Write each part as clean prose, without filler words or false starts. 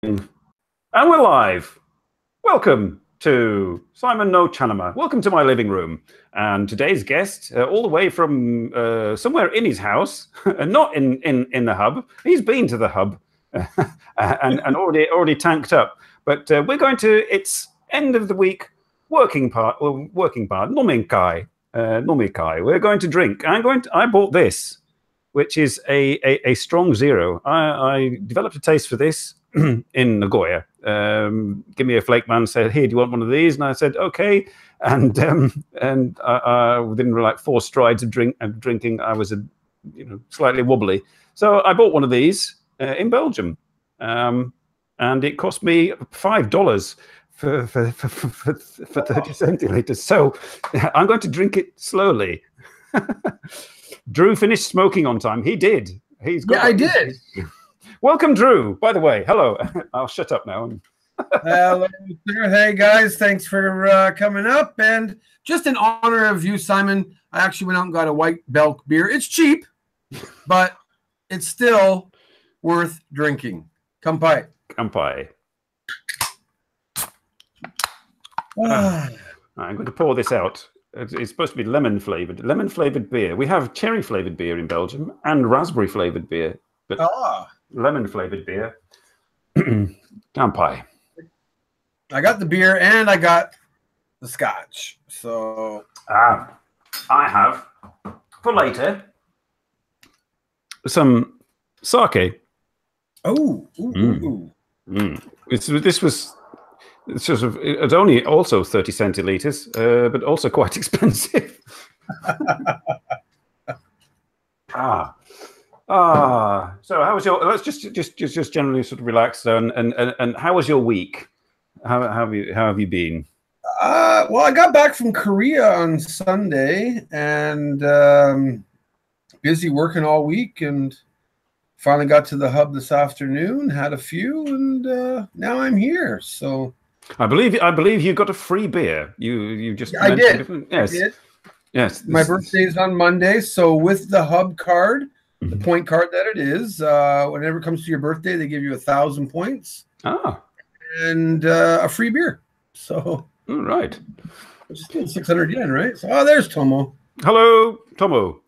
And we're live. Welcome to Simon no茶の間. Welcome to my living room. And today's guest, all the way from somewhere in his house, and not in the hub. He's been to the hub and already tanked up. But we're going to, it's end of the week, working part, Nomikai. Nomikai. We're going to drink. I bought this, which is a strong zero. I developed a taste for this in Nagoya. Give me a flake man, said, "Here, do you want one of these?" And I said, "Okay." And within like 4 strides of drinking, I was slightly wobbly. So I bought one of these in Belgium, and it cost me $5 for 30 centiliters. So I'm going to drink it slowly. Drew finished smoking on time. He did. I did. Welcome, Drew. By the way, hello. I'll shut up now. Hello, sir. Hey, guys. Thanks for coming up. And just in honor of you, Simon, I actually went out and got a white Belk beer. It's cheap, but it's still worth drinking. Kampai. Kampai. I'm going to pour this out. It's supposed to be lemon-flavored beer. We have cherry-flavored beer in Belgium and raspberry-flavored beer, but lemon-flavored beer. Kampai. I got the beer and I got the scotch. So I have for later some sake. Oh, This was sort of, it's only also 30 centiliters, but also quite expensive. So how was your? Let's just generally sort of relax and how was your week? How have you been? Well, I got back from Korea on Sunday and busy working all week, and finally got to the hub this afternoon. Had a few, and now I'm here. So I believe you got a free beer. You just I did. Yes. I did. Yes. My birthday is on Monday, so with the hub card, the point card that it is, whenever it comes to your birthday, they give you 1,000 points. And a free beer. So all right. It's still 600 yen, right? So there's Tomo. Hello, Tomo.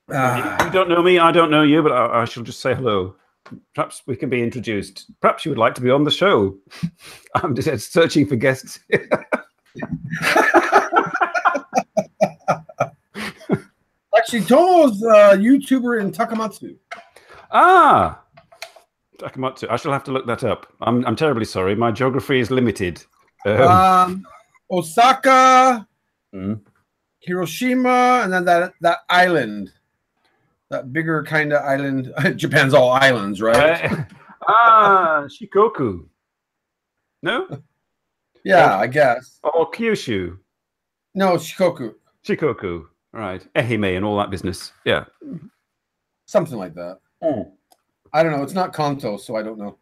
You don't know me, I don't know you, but I shall just say hello. Perhaps we can be introduced. Perhaps you would like to be on the show. I'm just searching for guests. Actually, Tomo's a YouTuber in Takamatsu. Takamatsu. I shall have to look that up. I'm terribly sorry. My geography is limited. Osaka, Hiroshima, and then that island. That bigger kind of island. Japan's all islands, right? Shikoku. No? Yeah, I guess. Or Kyushu. No, Shikoku. Shikoku. Right. Ehime and all that business. Yeah. Something like that. I don't know. It's not Kanto, so I don't know.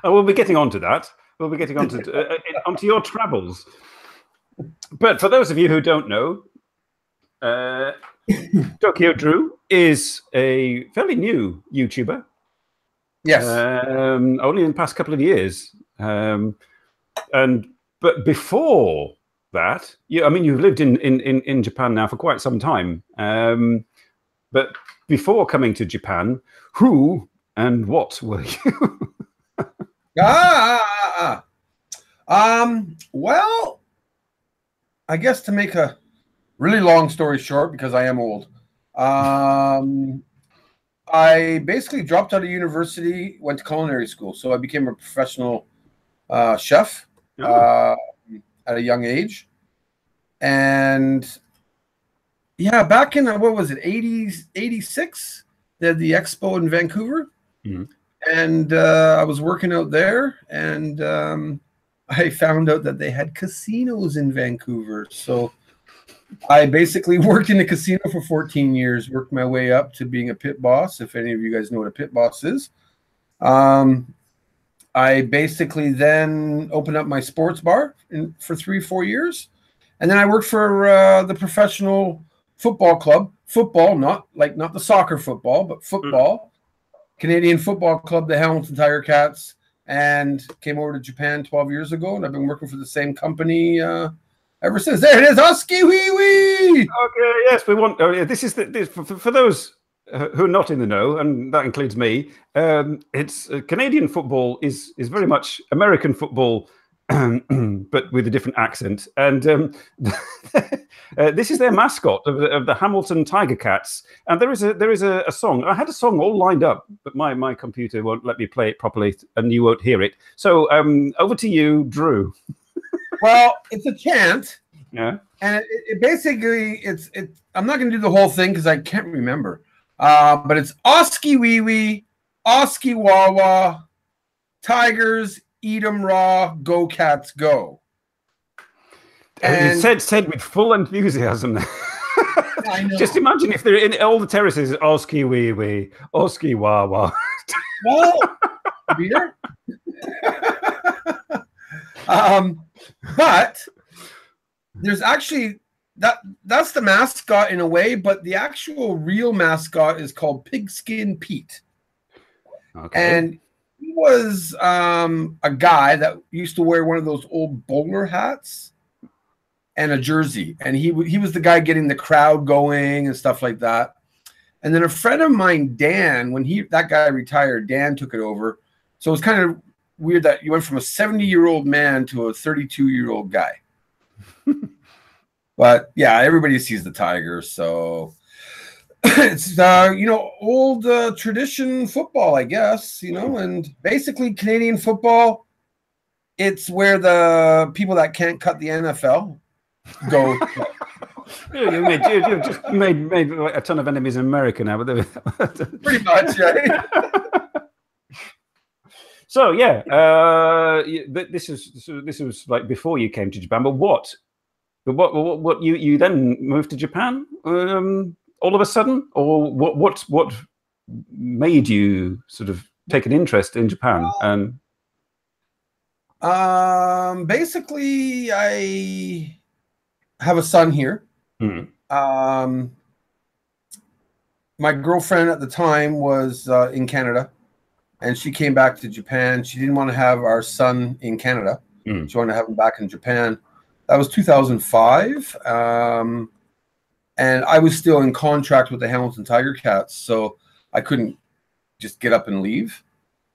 We'll be getting onto that. We'll be getting onto your travels. But for those of you who don't know, TokyoDrew is a fairly new YouTuber. Yes. Only in the past couple of years. But before that, you've lived in Japan now for quite some time. But before coming to Japan, who and what were you? Well, I guess to make a really long story short, because I am old, I basically dropped out of university, went to culinary school. So I became a professional chef at a young age. And yeah, back in, what was it, 86, they had the expo in Vancouver. And I was working out there, and I found out that they had casinos in Vancouver. So I basically worked in a casino for 14 years, worked my way up to being a pit boss, if any of you guys know what a pit boss is. I basically then opened up my sports bar for 3-4 years. And then I worked for the professional football club. Football, not the soccer football, but football. Canadian Football Club, the Hamilton Tiger Cats, and came over to Japan 12 years ago, and I've been working for the same company ever since. There it is, Oski Wee Wee. Okay, yes, we want. This is for those who are not in the know, and that includes me. It's Canadian football is very much American football, but with a different accent. And this is their mascot of the Hamilton Tiger Cats. And there is a song. I had a song all lined up, but my computer won't let me play it properly, and you won't hear it. So over to you, Drew. Well, it's a chant. Yeah. And it basically, I'm not going to do the whole thing because I can't remember. But it's Oski Wee Wee, Oski Wawa, Tigers, eat 'em raw, go Cats, go. And you said with full enthusiasm. I know. Just imagine if they're in all the terraces, Oski Wee Wee, Oski Wawa. Well, beer. But there's actually that's the mascot in a way, but the actual real mascot is called Pigskin Pete. Okay. And he was a guy that used to wear one of those old bowler hats and a jersey, and he was the guy getting the crowd going and stuff like that. And then a friend of mine, Dan, when that guy retired, Dan took it over. So it was kind of weird that you went from a 70-year-old man to a 32-year-old guy. But yeah, everybody sees the Tigers, so it's old tradition football, I guess, and basically Canadian football. It's where the people that can't cut the NFL go. You just made a ton of enemies in America now, but pretty much, right? So yeah, this was like before you came to Japan. But what you then moved to Japan all of a sudden, or what made you sort of take an interest in Japan? And basically, I have a son here. Mm-hmm. My girlfriend at the time was in Canada, and she came back to Japan. She didn't want to have our son in Canada. Mm. She wanted to have him back in Japan. That was 2005. And I was still in contract with the Hamilton Tiger Cats, so I couldn't just get up and leave.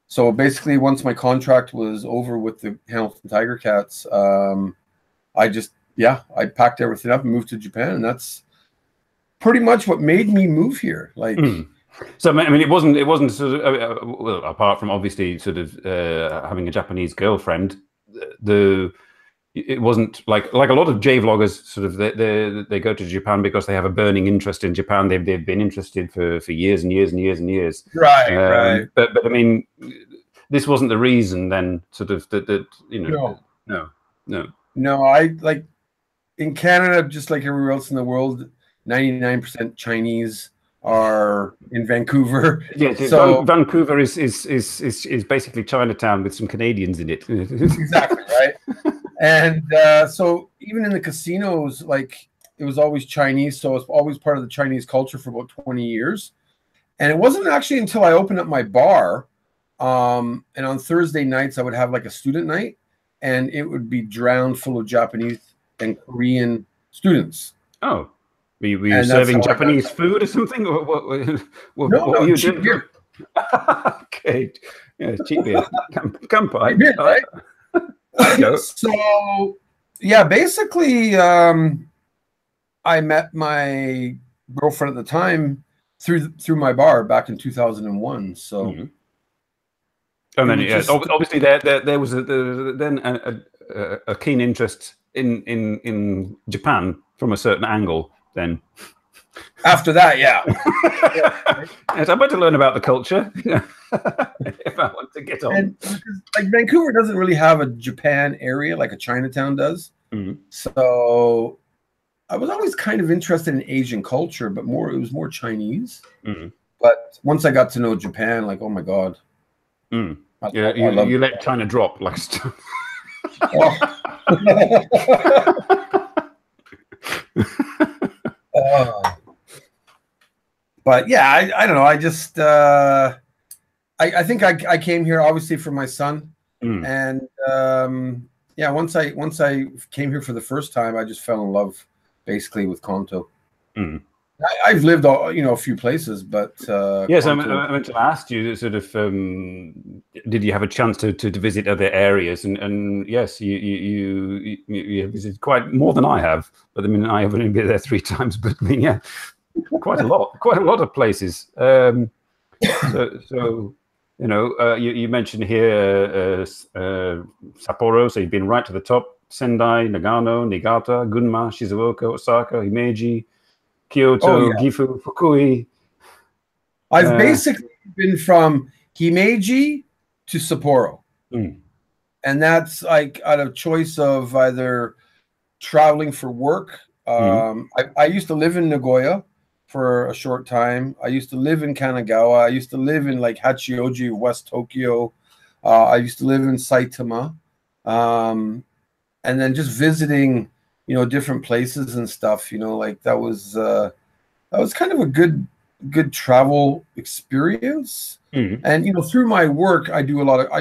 So basically, once my contract was over with the Hamilton Tiger Cats, I packed everything up and moved to Japan, and that's pretty much what made me move here. Like, so I mean, it wasn't sort of well, apart from obviously sort of having a Japanese girlfriend, it wasn't like a lot of jvloggers sort of they go to Japan because they have a burning interest in Japan. They've been interested for years and years and years and years. Right, right. But I mean, this wasn't the reason then. Sort of No. I like in Canada, just like everywhere else in the world, 99% Chinese are in Vancouver. Yeah, so Vancouver is basically Chinatown with some Canadians in it. Exactly, right. And so even in the casinos, like it was always Chinese. So it's always part of the Chinese culture for about 20 years. And it wasn't actually until I opened up my bar. And on Thursday nights, I would have like a student night, and it would be drowned full of Japanese and Korean students. Oh, were you serving Japanese food or something? What were you cheap doing? Beer. Okay, yeah, cheap beer. Kampai. Beer, right? So yeah, basically, I met my girlfriend at the time through my bar back in 2001. So, and then obviously there was then a keen interest in Japan from a certain angle. Then after that, yeah. Yes, I better learn about the culture if I want to get on. And, like Vancouver doesn't really have a Japan area like a Chinatown does. Mm-hmm. So I was always kind of interested in Asian culture, but it was more Chinese. Mm-hmm. But once I got to know Japan, like, oh my God. Mm. You let China drop like but yeah, I don't know. I just I think I came here obviously for my son, Mm. and yeah, once I came here for the first time, I just fell in love basically with Kanto. Mm. I've lived a few places, but Yes, Kanto, I meant to ask you sort of did you have a chance to visit other areas? And yes, you visited quite more than I have. But I mean, I have only been there 3 times. But I mean, yeah, quite a lot of places. So you know, you mentioned here Sapporo, so you've been right to the top. Sendai, Nagano, Niigata, Gunma, Shizuoka, Osaka, Himeji, oh Kyoto, yeah, Gifu, Fukui. I've basically been from Himeji to Sapporo, Mm, and that's like out of choice of either traveling for work. mm, I used to live in Nagoya for a short time. I used to live in Kanagawa. I used to live in like Hachioji, West Tokyo. I used to live in Saitama, and then just visiting, different places and stuff. Like that was kind of a good travel experience. mm. And through my work, I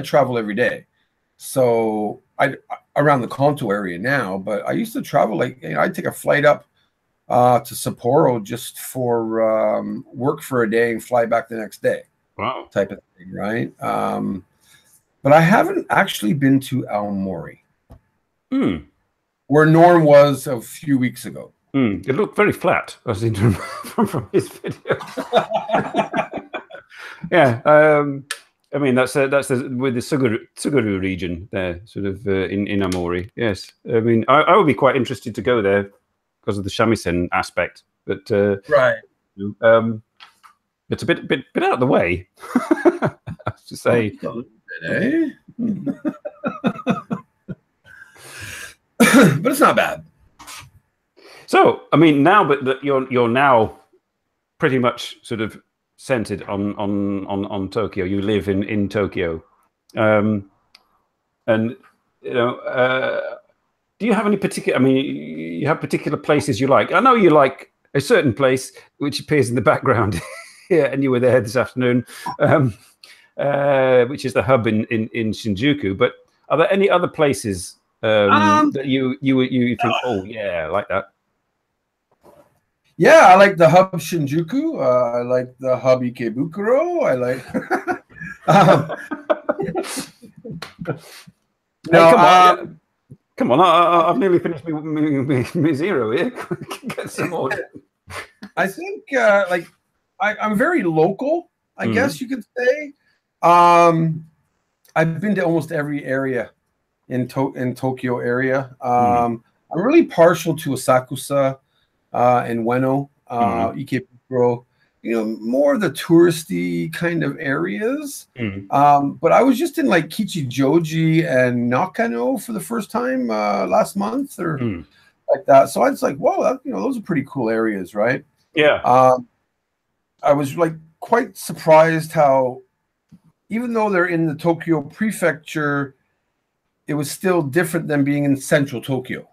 travel every day. So I around the Kanto area now, but I used to travel like I'd take a flight up to Sapporo just for work for a day and fly back the next day, Wow. type of thing, right? But I haven't actually been to Aomori, Mm, where Norm was a few weeks ago. mm. It looked very flat. I seem to remember from his video. Yeah. I mean, that's with the Tsugaru region there, sort of in Amori. Yes. I mean, I would be quite interested to go there because of the shamisen aspect, but Right. it's a bit out of the way. I have to say. A little bit, eh? But it's not bad. So, I mean, now, but that you're now pretty much sort of centered on Tokyo. You live in Tokyo, and you know, do you have any particular? I mean, you have particular places you like. I know you like a certain place which appears in the background here, and you were there this afternoon, which is the hub in Shinjuku. But are there any other places that you think, oh yeah, I like that? Yeah, I like the hub Shinjuku. I like the hub Ikebukuro. I like. No, hey, come on! I've nearly finished me zero here. Get some more. I think I'm very local, I guess you could say. I've been to almost every area in Tokyo area. I'm really partial to Asakusa and Ueno, Ikebukuro. More of the touristy kind of areas. But I was just in like Kichijoji and Nakano for the first time last month or like that. So I was like, whoa, those are pretty cool areas, right? Yeah. I was like quite surprised how, even though they're in the Tokyo prefecture, it was still different than being in central Tokyo.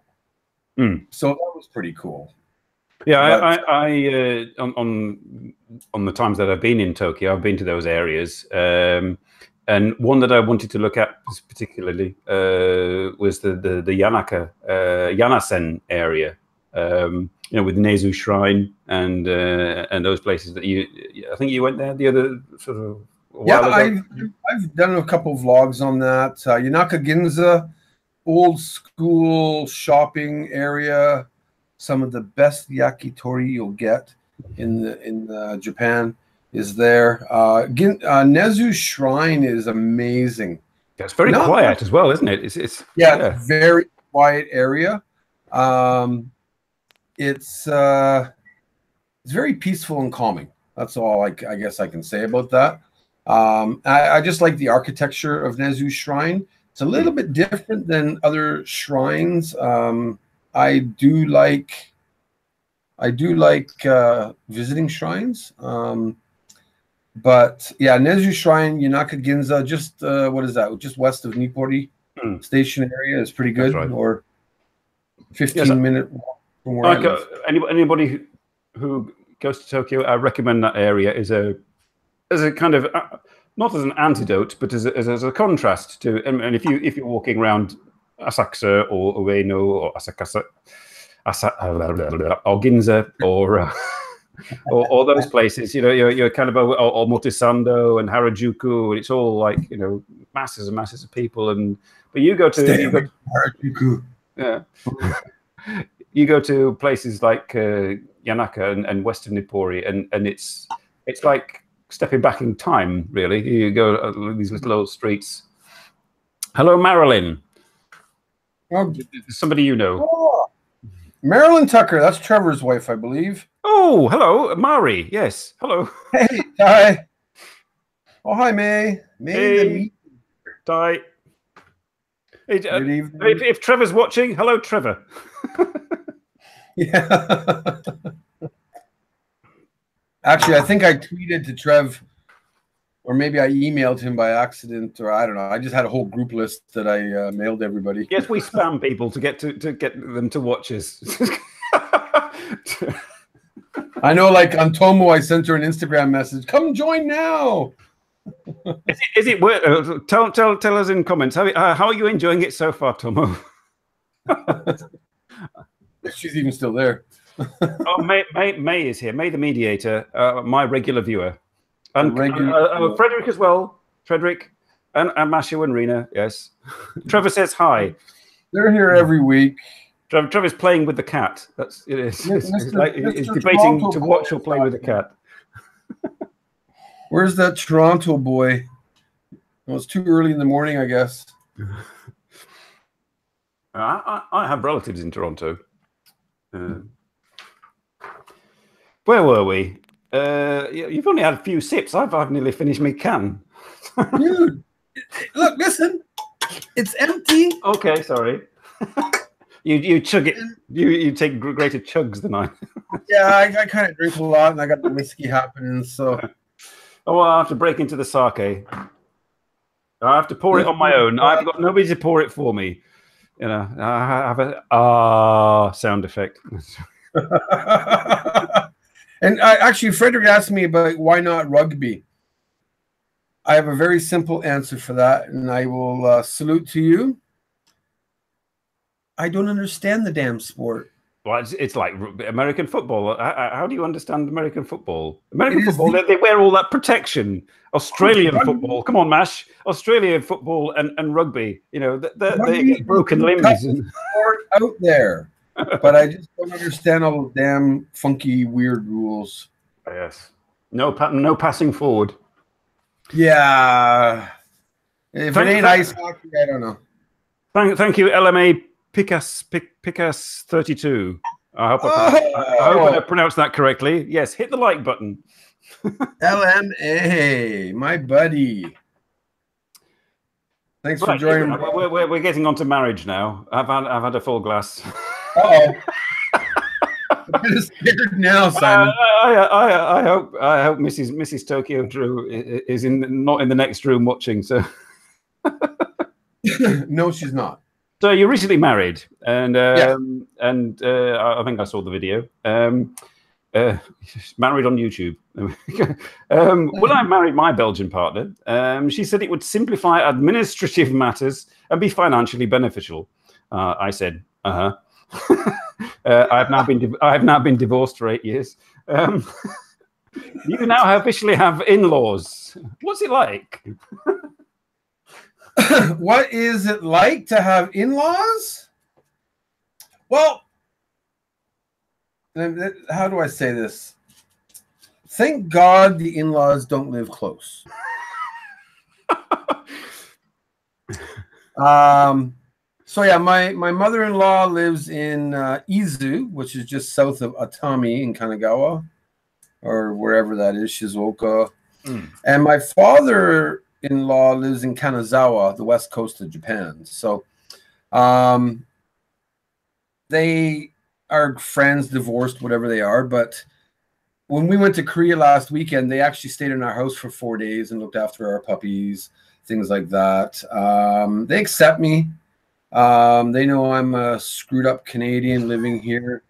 So that was pretty cool. Yeah, I on the times that I've been in Tokyo, I've been to those areas, and one that I wanted to look at particularly was the Yanasen area, with Nezu Shrine and those places that I think you went there the other sort of a while ago. I've done a couple vlogs on that. Yanaka Ginza, old school shopping area. Some of the best yakitori you'll get in Japan is there. Nezu Shrine is amazing. Yeah, it's very quiet as well, isn't it? It's very quiet area. It's very peaceful and calming. That's all I guess I can say about that. I just like the architecture of Nezu Shrine. It's a little bit different than other shrines. I do like visiting shrines. But yeah, Nezu Shrine, Yanaka Ginza, just what is that? Just west of Nippori station area is pretty good. Right. Or 15-minute walk from where I live. Anybody who goes to Tokyo, I recommend that area as a kind of not as an antidote, but as a contrast to. And if you're walking around Asakusa or Ueno or Asakasa, or Ginza or those places, you know, you're kind of or Motisando and Harajuku, and it's all like, you know, masses and masses of people. But you go to Harajuku. Yeah. You go to places like Yanaka and Western Nippori, and it's like stepping back in time, really. You go these little old streets. Hello, Marilyn. Oh, somebody you know. Oh, Marilyn Tucker, that's Trevor's wife, I believe. Oh, hello, Mari. Yes, hello. Hey, hi. Oh, hi, May. Hey, Di. Hey, if Trevor's watching, hello, Trevor. Yeah. Actually, I think I tweeted to Trev, or maybe I emailed him by accident, or I don't know. I just had a whole group list that I mailed everybody. Yes, we spam people to get them to watch us. I know, like on Tomo, I sent her an Instagram message. Come join now. Is it worth? Tell us in comments. How are you enjoying it so far, Tomo? She's even still there. Oh, May is here. May the mediator, my regular viewer, and Frederick as well. Frederick and Mashu and Rena. Yes. Trevor says hi. They're here every week. Trevor's playing with the cat. That's it is. He's debating Toronto to watch or play with the cat. Where's that Toronto boy? Well, it's too early in the morning, I guess. I have relatives in Toronto. Where were we? You've only had a few sips. I've nearly finished my can. Dude, look, listen. It's empty. Okay, sorry. You chug it. You take greater chugs than I. Yeah, I kind of drink a lot, and I got the whiskey happening. So, oh, well, I have to break into the sake. I have to pour it on my own. I've got nobody to pour it for me. You know, I have a sound effect. And actually, Frederick asked me about why not rugby. I have a very simple answer for that, and I will salute to you. I don't understand the damn sport. Well, it's like American football. How do you understand American football? American football, they wear all that protection. Australian football, come on, Mash. Australian football and rugby, you know, they get broken limbs. Sport out there, but I just don't understand all those damn funky, weird rules. Yes, no passing forward. Yeah, if it ain't ice hockey, I don't know. Thank you, LMA Picas 32. I hope I pronounced that correctly. Yes, hit the like button. LMA, my buddy. Thanks for joining. We're getting on to marriage now. I've had a full glass. Uh-oh. I'm kind of scared now, Simon. I hope Mrs. TokyoDrew is not in the next room watching. So no, she's not. So you're recently married, and yes. I think I saw the video. Married on YouTube. When I married my Belgian partner, she said it would simplify administrative matters and be financially beneficial. I said, I have now been divorced for 8 years. You now officially have in-laws. What's it like? What is it like to have in-laws? Well, how do I say this? Thank God the in-laws don't live close. So yeah, my mother-in-law lives in Izu, which is just south of Atami in Kanagawa, or wherever that is, Shizuoka. And my father-in-law lives in Kanazawa, the west coast of Japan. So they are friends, divorced, whatever they are. But when we went to Korea last weekend, they actually stayed in our house for 4 days and looked after our puppies, things like that. They accept me. They know I'm a screwed up Canadian living here.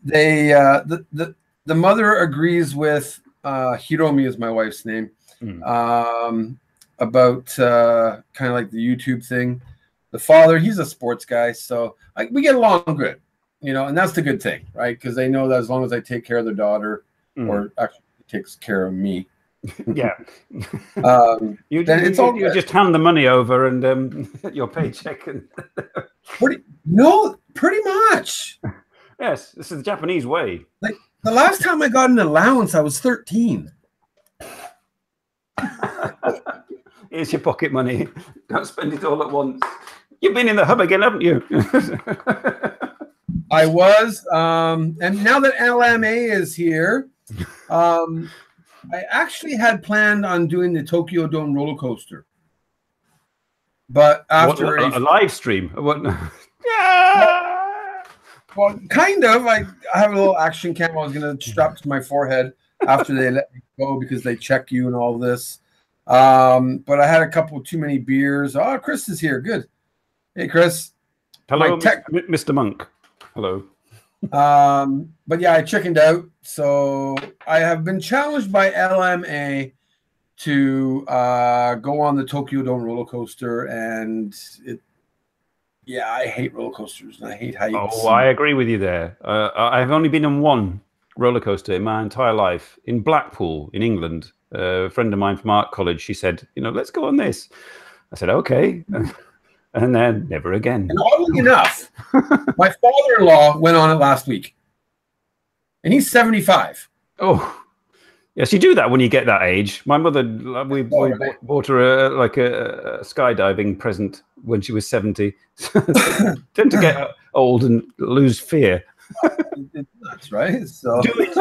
The mother agrees with Hiromi is my wife's name. Mm. About kind of like the YouTube thing. The father, he's a sports guy, so we get along good, you know, and that's the good thing, right? Because they know that as long as I take care of their daughter, or actually takes care of me, yeah, then it's all you just hand the money over and your paycheck and pretty much. Yes, this is the Japanese way. Like the last time I got an allowance, I was 13. Here's your pocket money. Don't spend it all at once. You've been in the hub again, haven't you? I was, and now that LMA is here, I actually had planned on doing the Tokyo Dome roller coaster, but after a live stream, what? Yeah, well, kind of. I have a little action cam I was going to strap to my forehead after they let me go because they check you and all this. But I had a couple too many beers. Oh, Chris is here. Good. Hey, Chris. Hello, Mr. Monk. Hello. But yeah, I chickened out. So I have been challenged by LMA to go on the Tokyo Dome roller coaster, and I hate roller coasters and I hate heights. Oh, I agree with you there. I've only been on one roller coaster in my entire life in Blackpool, in England. A friend of mine from art college, she said, you know, let's go on this. I said, okay. And then never again. And oddly enough, my father-in-law went on it last week. And he's 75. Oh, yes, you do that when you get that age. My mother, we bought her a skydiving present when she was 70. Tend to get old and lose fear. That's right. So do it,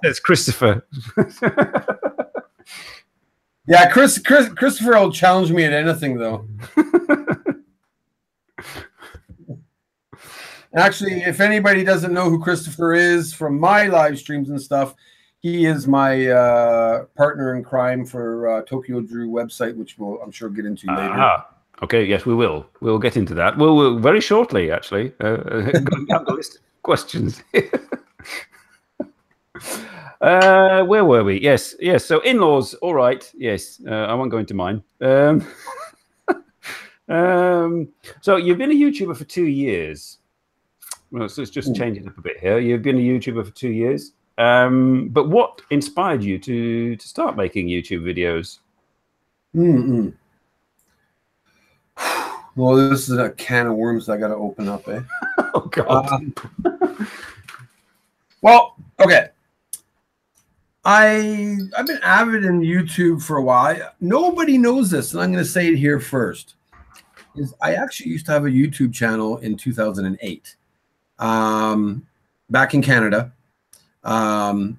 says Christopher. Yeah, Christopher will challenge me at anything, though. Actually, if anybody doesn't know who Christopher is from my live streams and stuff, he is my partner in crime for TokyoDrew website, which we'll, I'm sure, get into later. Okay, yes, we will. We'll get into that. We'll very shortly, actually. Going down the list of questions. Where were we? Yes. So in-laws, all right. Yes, I won't go into mine. So you've been a YouTuber for 2 years. Well, so let's just change it up a bit here. You've been a YouTuber for 2 years. But what inspired you to start making YouTube videos? Well, this is a can of worms I got to open up, eh? Oh, God. Well, okay. I've been avid in YouTube for a while. Nobody knows this, and I'm going to say it here first. I actually used to have a YouTube channel in 2008, back in Canada. Well,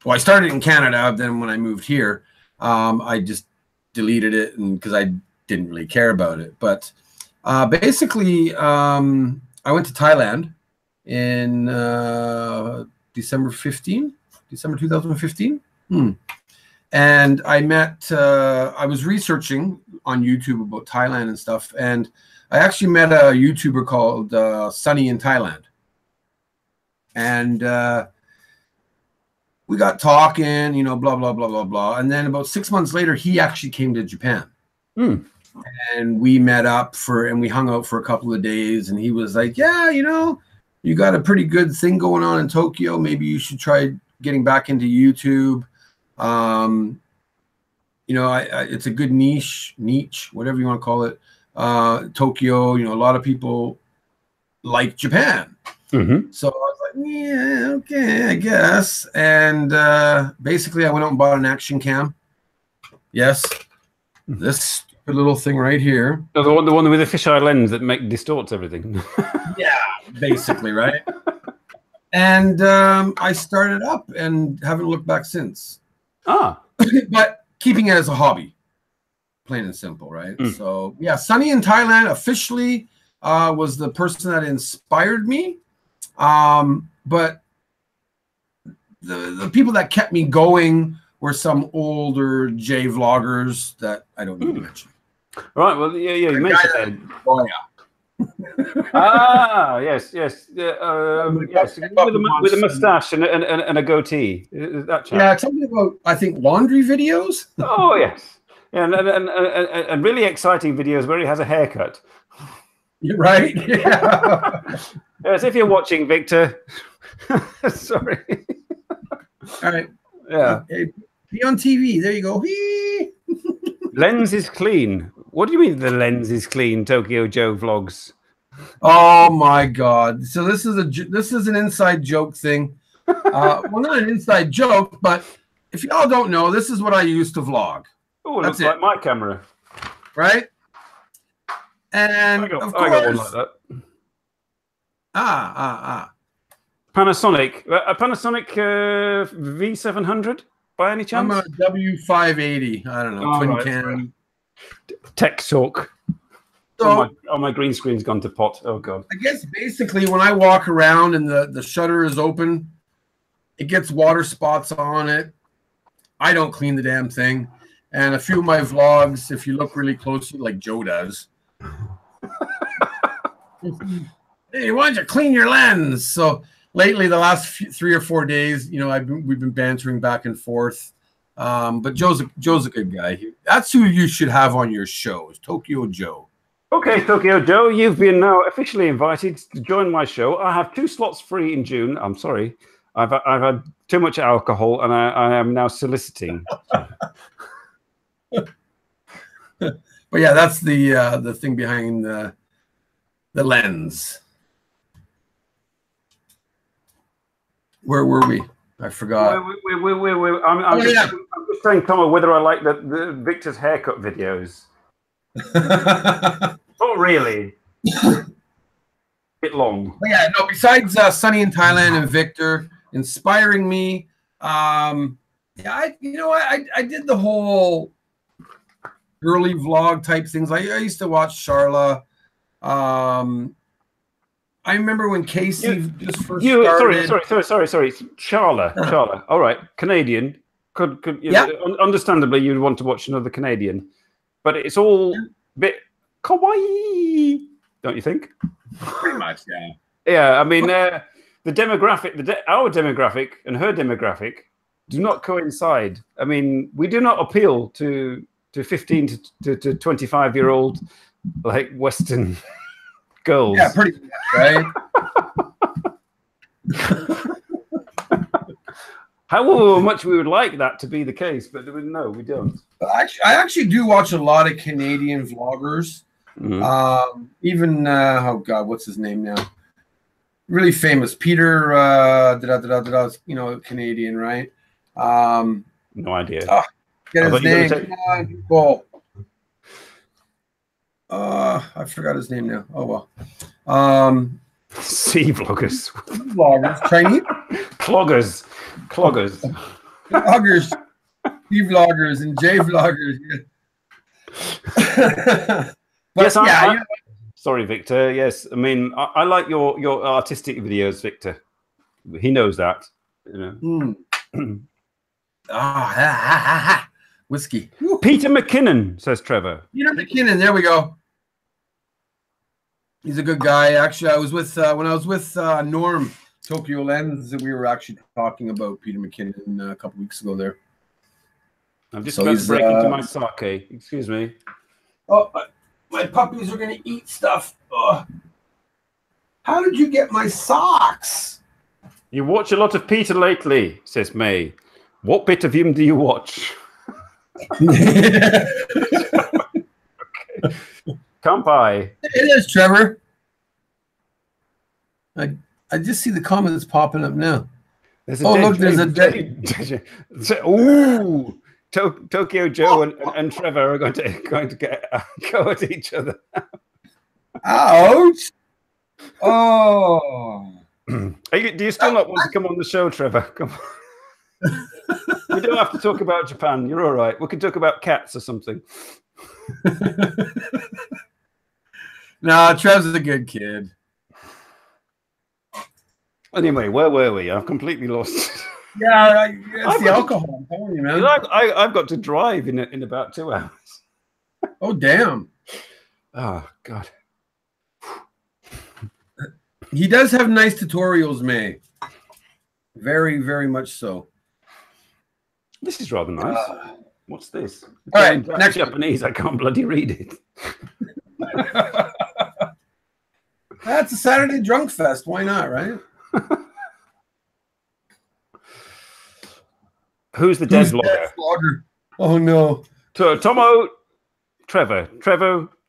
I started in Canada. Then when I moved here, I just deleted it because I didn't really care about it. But basically, I went to Thailand in December 2015. And I met, I was researching on YouTube about Thailand and stuff. And I actually met a YouTuber called Sunny in Thailand. And we got talking, you know, blah, blah, blah, blah, blah. And then about 6 months later, he actually came to Japan. And we met up and we hung out for a couple of days. And he was like, yeah, you know, you got a pretty good thing going on in Tokyo. Maybe you should try getting back into YouTube. You know, it's a good niche, whatever you want to call it. Tokyo, you know, a lot of people like Japan. So I was like, yeah, okay, I guess. And basically I went out and bought an action cam. Yes. This stupid little thing right here. Oh, the one with the fisheye lens that distorts everything. Yeah, basically, right? And I started up and haven't looked back since. But keeping it as a hobby, plain and simple, right? So yeah, Sunny in Thailand officially was the person that inspired me. But the people that kept me going were some older jvloggers that I don't need to mention. Right. Well, yeah, you mentioned that. Oh, yeah. Ah, yes, yes, yes, with a mustache and a goatee. That chap. Yeah, something about, I think, laundry videos. Oh yes, yeah, and really exciting videos where he has a haircut. You're right. Yeah. Yes, if you're watching, Victor. Sorry. All right. Yeah. Hey, be on TV. There you go. Lens is clean. What do you mean the lens is clean? Tokyo Joe vlogs. Oh my God! So this is an inside joke thing. Well, not an inside joke, but if y'all don't know, this is what I use to vlog. Oh, it looks like my camera, right? And I got of course, one like that. Panasonic, a Panasonic V700 by any chance? I'm a W580. I don't know, twin cam. Tech talk. So, my green screen's gone to pot. Oh God. I guess basically when I walk around and the shutter is open, it gets water spots on it. I don't clean the damn thing. And a few of my vlogs, if you look really closely, like Joe does, hey, why don't you clean your lens? So lately, the last 3 or 4 days, you know, we've been bantering back and forth. But Joe's a good guy. That's who you should have on your show, is Tokyo Joe. Okay, Tokyo Joe, you've been now officially invited to join my show. I have 2 slots free in June. I'm sorry, I've had too much alcohol, and I am now soliciting. But yeah, that's the thing behind the lens. Where were we? I forgot. I'm just saying, Tom, whether I like the Victor's haircut videos. Not really. Bit long. But yeah, no. Besides Sunny in Thailand and Victor inspiring me, yeah, I did the whole early vlog type things. I used to watch Charla. I remember when Casey just first started. Sorry. Charla. All right, Canadian. Could understandably you'd want to watch another Canadian, but it's all a bit kawaii, don't you think? Pretty much, yeah. Yeah, I mean, the demographic, our demographic and her demographic do not coincide. I mean, we do not appeal to 15 to 25-year-old like Western girls. Yeah, pretty much, right? However much we would like that to be the case, but no, we don't. I actually do watch a lot of Canadian vloggers. Mm-hmm. Even oh God, what's his name now? Really famous Peter. You know, Canadian, right? No idea. Get his name. Come on, people. I forgot his name now. Oh well. C vloggers. Vloggers. Chinese. Cloggers. Vloggers. C vloggers and J vloggers. Yeah. Yes, yeah. Sorry, Victor. Yes, I mean I like your artistic videos, Victor. He knows that. You know. Whiskey. Peter McKinnon, says Trevor. Peter McKinnon. There we go. He's a good guy. Actually, I was with when I was with Norm Tokyo Lens. We were actually talking about Peter McKinnon a couple weeks ago. There. I'm just about to break into my sake. Excuse me. Oh, my puppies are going to eat stuff. Oh. How did you get my socks? You watch a lot of Peter lately, says May. What bit of him do you watch? Okay. Kampai. It is, Trevor. I just see the comments popping up now. Look, there's a dead. Ooh, Tokyo Joe and Trevor are going to go at each other. Ouch! Oh. Do you still not want to come on the show, Trevor? Come on. We don't have to talk about Japan. You're all right. We can talk about cats or something. No, Trev's a good kid. Anyway, where were we? I've completely lost. Yeah, it's the alcohol. I'm telling you, man. I've got to drive in about 2 hours. Oh, damn. Oh, God. He does have nice tutorials, May. Very, very much so. This is rather nice. What's this? All right, next Japanese. I can't bloody read it. That's a Saturday drunk fest. Why not, right? Who's the dead vlogger? Oh no. Tomo, Trevor,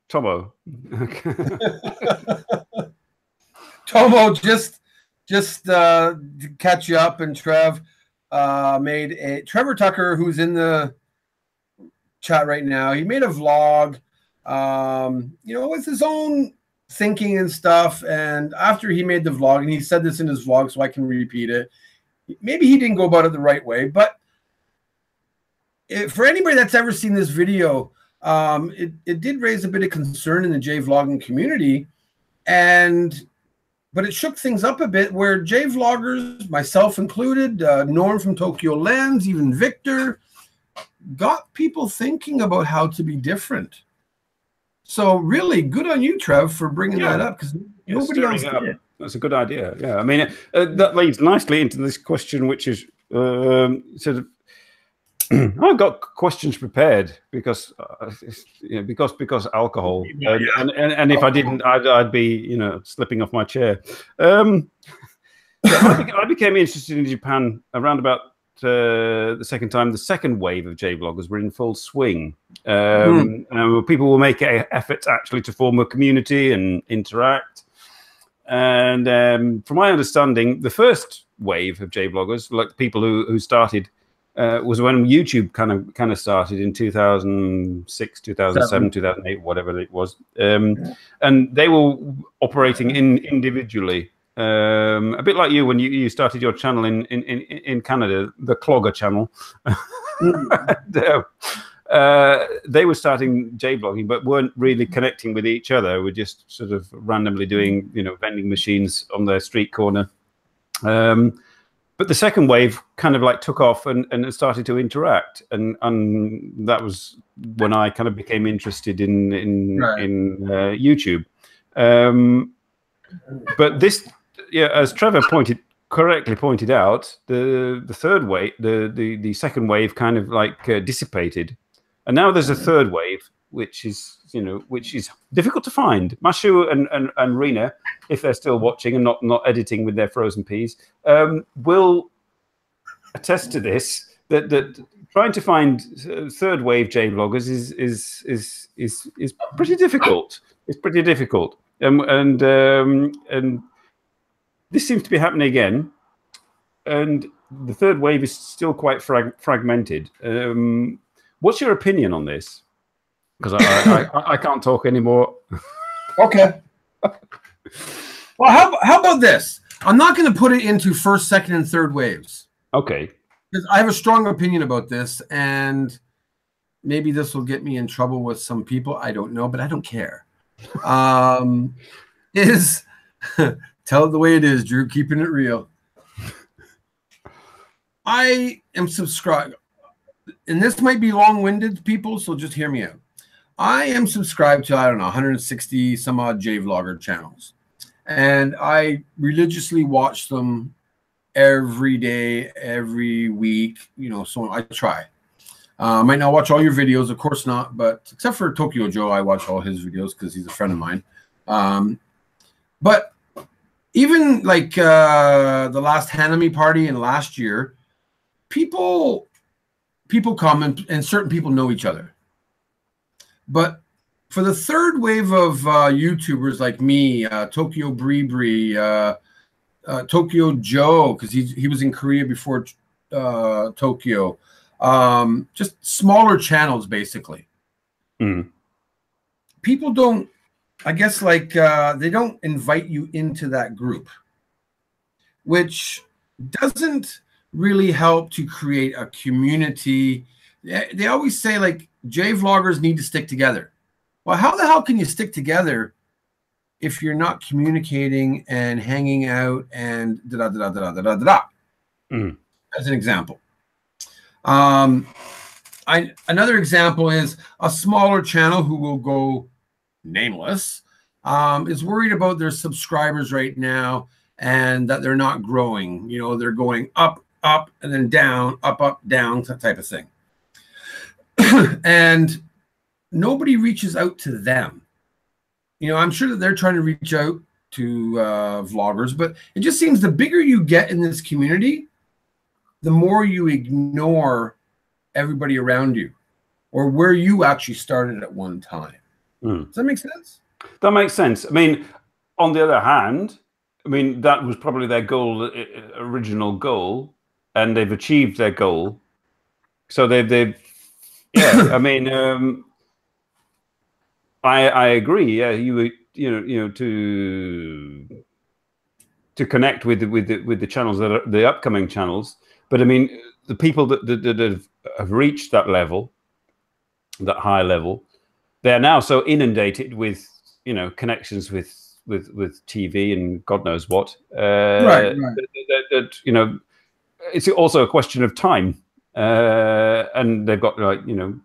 Tomo. Tomo, just to catch you up, and Trev made Trevor Tucker, who's in the chat right now. He made a vlog, with his own thinking and stuff. And after he made the vlog, and he said this in his vlog, so I can repeat it. Maybe he didn't go about it the right way, but for anybody that's ever seen this video, it did raise a bit of concern in the jvlogging community, but it shook things up a bit where jvloggers, myself included, Norm from Tokyo Lens, even Victor, got people thinking about how to be different. So really good on you, Trev, for bringing that up, because nobody else did. That's a good idea. Yeah, I mean, that leads nicely into this question, which is sort of. I've got questions prepared because alcohol, and if I didn't, I'd be slipping off my chair. I became interested in Japan around about the second time. The second wave of jvloggers were in full swing. People will make efforts actually to form a community and interact. And from my understanding, the first wave of jvloggers, like people who started. Was when YouTube kind of started in 2006, 2007, 2008, whatever it was, and they were operating individually, a bit like you when you started your channel in Canada, the Clogger channel. They were starting jvlogging, but weren't really connecting with each other. We're just sort of randomly doing vending machines on their street corner. But the second wave kind of like took off and started to interact, and that was when I kind of became interested in YouTube. But this, as Trevor correctly pointed out, the third wave, the second wave kind of like dissipated, and now there's a third wave, which is difficult to find. Mashu and Rena, if they're still watching and not editing with their frozen peas, will attest to this. That trying to find third wave jvloggers is pretty difficult. It's pretty difficult, and this seems to be happening again. And the third wave is still quite fragmented. What's your opinion on this? Because I can't talk anymore. Okay. Well, how about this? I'm not going to put it into first, second, and third waves. Okay. Because I have a strong opinion about this, and maybe this will get me in trouble with some people. I don't know, but I don't care. Tell it the way it is, Drew. Keeping it real. I am subscribed, and this might be long-winded, people, so just hear me out. I am subscribed to, I don't know, 160 some odd jvlogger channels. And I religiously watch them every day, every week, so I try. I might not watch all your videos, of course not, but except for TokyoDrew, I watch all his videos because he's a friend of mine. But even like the last Hanami party and last year, people comment, and certain people know each other. But for the third wave of YouTubers like me, Tokyo Bree, Tokyo Joe, because he was in Korea before Tokyo, just smaller channels basically. People don't, I guess, like they don't invite you into that group, which doesn't really help to create a community. They always say like jvloggers need to stick together. Well, how the hell can you stick together if you're not communicating and hanging out and da-da-da-da-da-da-da-da? As an example. Another example is a smaller channel who will go nameless. is worried about their subscribers right now and that they're not growing. You know, they're going up, up, and then down, up, down, type of thing. And nobody reaches out to them. You know, I'm sure that they're trying to reach out to vloggers, but it just seems the bigger you get in this community, the more you ignore everybody around you or where you actually started at one time. Does that make sense? That makes sense. I mean, on the other hand, I mean, that was probably their goal, original goal, and they've achieved their goal. So they've yeah, I mean, I agree. Yeah, you know, to connect with the channels that are the upcoming channels. But I mean, the people that have reached that level, that high level, they're now so inundated with, you know, connections with TV and God knows what. Right. That, you know, it's also a question of time. And they've got, like, you know,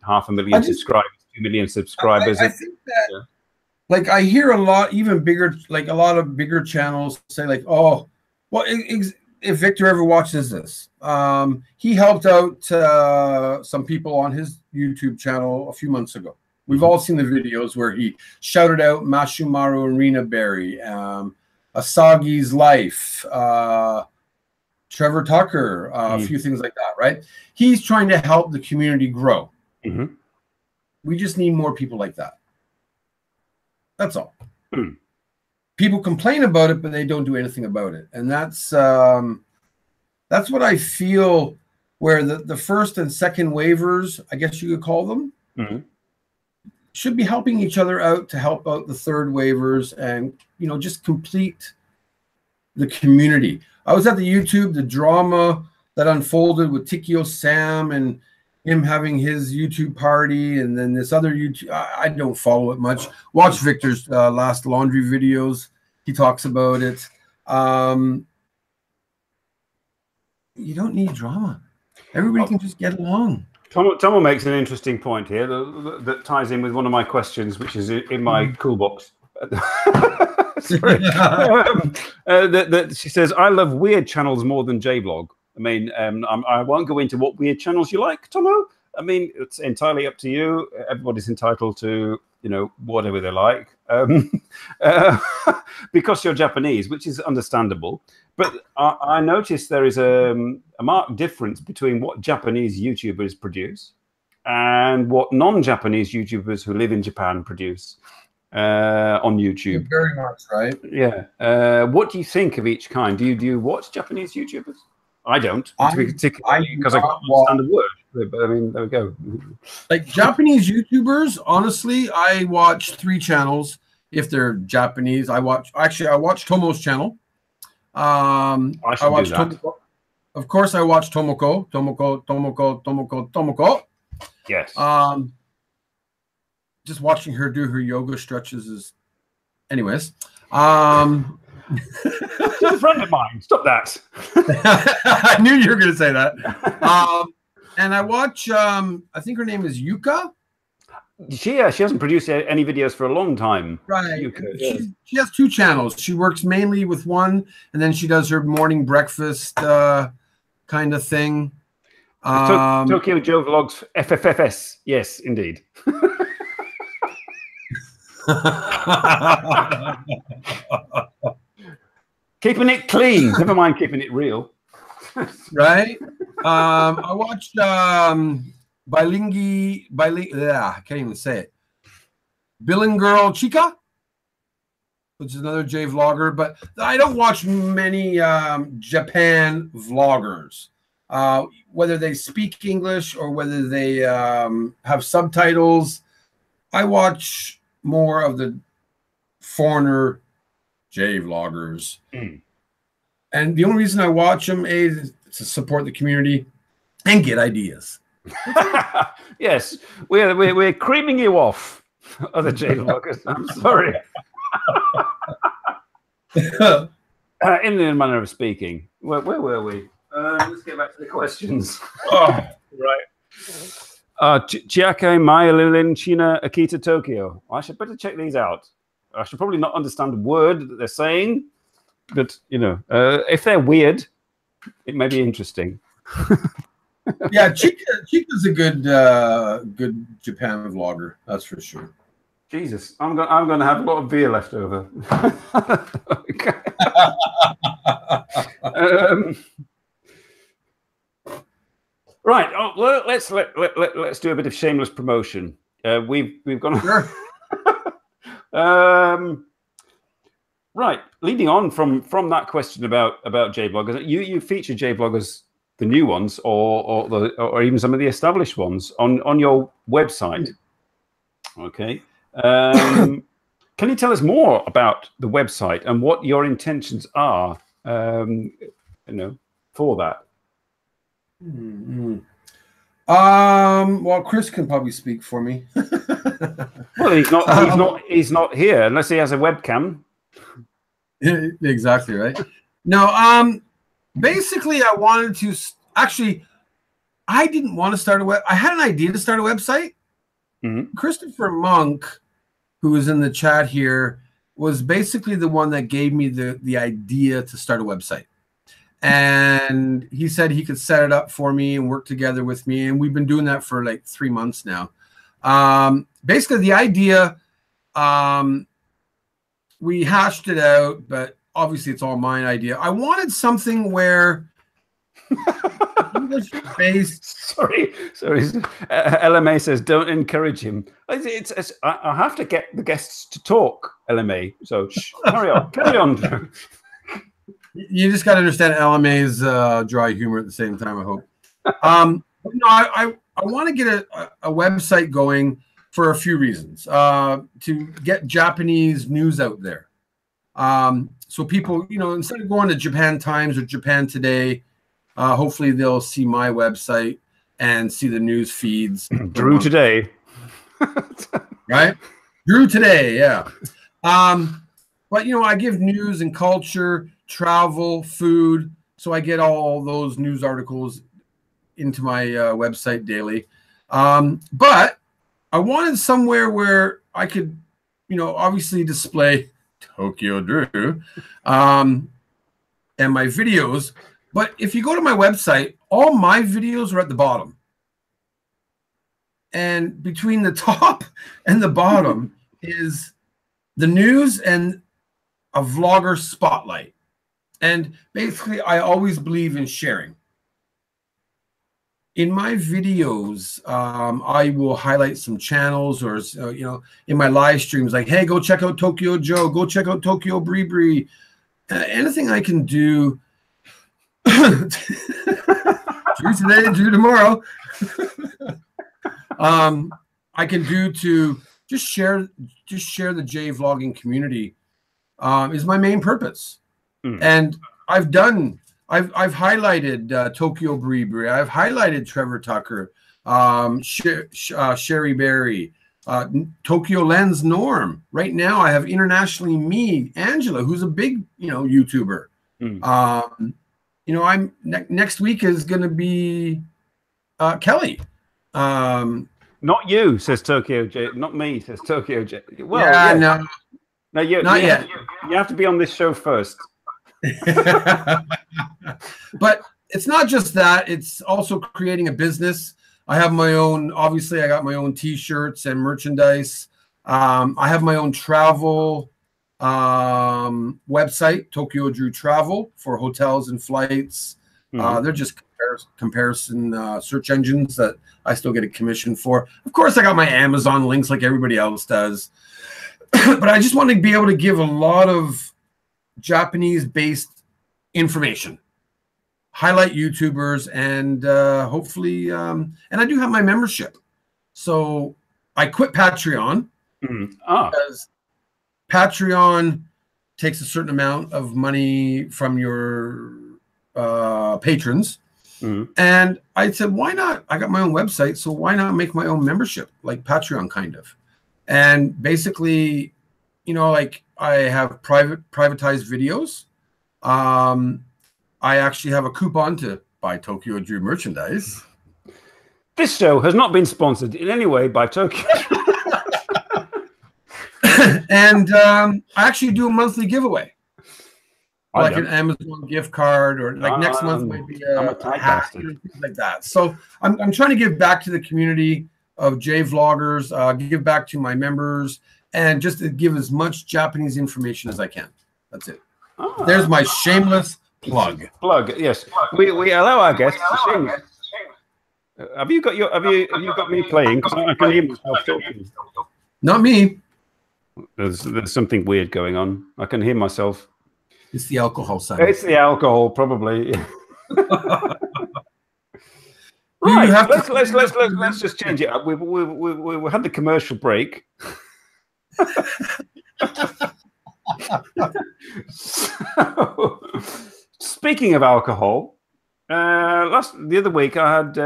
500,000 subscribers, 2 million subscribers. I think that, like, I hear a lot, even bigger, like a lot of bigger channels say, like, oh, well, if Victor ever watches this, he helped out some people on his YouTube channel a few months ago. We've all seen the videos where he shouted out Mashumaru and Rena Berry, Asagi's Life, Trevor Tucker, a few things like that, right? He's trying to help the community grow. We just need more people like that. That's all. People complain about it, but they don't do anything about it. And that's what I feel, where the first and second waivers, I guess you could call them, should be helping each other out to help out the third waivers and, you know, just complete the community. I was at the YouTube, the drama that unfolded with Tikio Sam and him having his YouTube party, and then this other YouTube. I don't follow it much. Watch Victor's last laundry videos. He talks about it. You don't need drama. Everybody can just get along. Tomo makes an interesting point here that ties in with one of my questions, which is in my cool box. Sorry. That she says, I love weird channels more than jvlog. I mean, I won't go into what weird channels you like, Tomo. I mean, it's entirely up to you. Everybody's entitled to, you know, whatever they like, because you're Japanese, which is understandable. But I noticed there is a marked difference between what Japanese YouTubers produce and what non-Japanese YouTubers who live in Japan produce on YouTube. Very much, right? Yeah. What do you think of each kind? Do you watch Japanese YouTubers? I don't, particularly because I can't understand a word. But I mean, there we go. Like Japanese YouTubers, honestly, I watch 3 channels. If they're Japanese, I watch Tomo's channel. I watch Tomoko. Of course, I watch Tomoko. Yes. Just watching her do her yoga stretches is, anyways. She's a friend of mine. Stop that. I knew you were going to say that. And I watch, I think her name is Yuka. She hasn't produced any videos for a long time. Right. Yuka, she has 2 channels. She works mainly with one, and then she does her morning breakfast kind of thing. TokyoDrew Vlogs FFFS. Yes, indeed. Keeping it clean. Never mind keeping it real. Right. I watched I can't even say it. Billing Girl Chica, which is another J vlogger, but I don't watch many Japan vloggers. Whether they speak English or whether they have subtitles, I watch more of the foreigner J vloggers. And the only reason I watch them is to support the community and get ideas. Yes, we're creaming you off, other J vloggers. I'm sorry. In the manner of speaking, where were we? Let's get back to the questions. Oh, right. Chiake, Maya, Lilin, China, Akita, Tokyo. I should better check these out. I should probably not understand a word that they're saying, but you know, if they're weird, it may be interesting. Yeah, Chica's a good Japan vlogger. That's for sure. Jesus, I'm going to have a lot of beer left over. Right. Oh, well, let's do a bit of shameless promotion. We've gone. Sure. Right. Leading on from that question about jvloggers, you feature jvloggers, the new ones, or even some of the established ones on your website. Okay. Can you tell us more about the website and what your intentions are? For that. Well, Chris can probably speak for me. Well, he's not here unless he has a webcam. Exactly right. No, basically, I wanted to actually. I didn't want to start a web. I had an idea to start a website. Mm-hmm. Christopher Monk, who was in the chat here, was basically the one that gave me the idea to start a website. And he said he could set it up for me and work together with me. And we've been doing that for like 3 months now. Basically, the idea, we hashed it out, but obviously it's all my idea. I wanted something where English-based. Sorry. LMA says, don't encourage him. I have to get the guests to talk, LMA. So carry on, Drew. You just got to understand LMA's dry humor at the same time, I hope. I want to get a website going for a few reasons. To get Japanese news out there. So people, instead of going to Japan Times or Japan Today, hopefully they'll see my website and see the news feeds. Drew Today. Right? Drew Today, yeah. But, I give news and culture, travel, food. So I get all those news articles into my website daily. But I wanted somewhere where I could, obviously display TokyoDrew and my videos. But if you go to my website, all my videos are at the bottom. And between the top and the bottom is the news and a vlogger spotlight. And basically, I always believe in sharing. In my videos, I will highlight some channels or, in my live streams, like, hey, go check out Tokyo Joe, go check out Tokyo Brie. Anything I can do. Drew today, Drew tomorrow. I can do to just share the jvlogging community is my main purpose. And I've highlighted Tokyo Brie. I've highlighted Trevor Tucker, Sherry Berry, Tokyo Lens Norm. Right now, I have internationally me, Angela, who's a big YouTuber. Next week is going to be Kelly. Not you, says Tokyo J. Not me, says Tokyo J. Well, yeah, no. No, not yet. You have to be on this show first. But it's not just that. It's also creating a business. I have my own, obviously, I got my own T-shirts and merchandise. I have my own travel website, TokyoDrew Travel, for hotels and flights. They're just comparison search engines that I still get a commission for. Of course, I got my Amazon links like everybody else does. But I just want to be able to give a lot of Japanese-based information, highlight YouTubers, and hopefully, and I do have my membership. So I quit Patreon because Patreon takes a certain amount of money from your patrons. And I said, why not? I got my own website, so why not make my own membership, like Patreon kind of? And basically, like I have privatized videos. I actually have a coupon to buy TokyoDrew merchandise. This show has not been sponsored in any way by Tokyo. And I actually do a monthly giveaway. Like an don't. Amazon gift card, or like next month might be I'm a a tight hat, bastard. things like that. So I'm trying to give back to the community of jvloggers, give back to my members, and just to give as much Japanese information as I can. That's it. There's my shameless plug. Plug, yes. We allow our guests to sing. Have you got me playing? Because I can hear myself talking. Not me. There's something weird going on. I can hear myself. It's the alcohol side. It's the alcohol, probably. Right. Let's just change it up. We had the commercial break. So, speaking of alcohol, the other week I had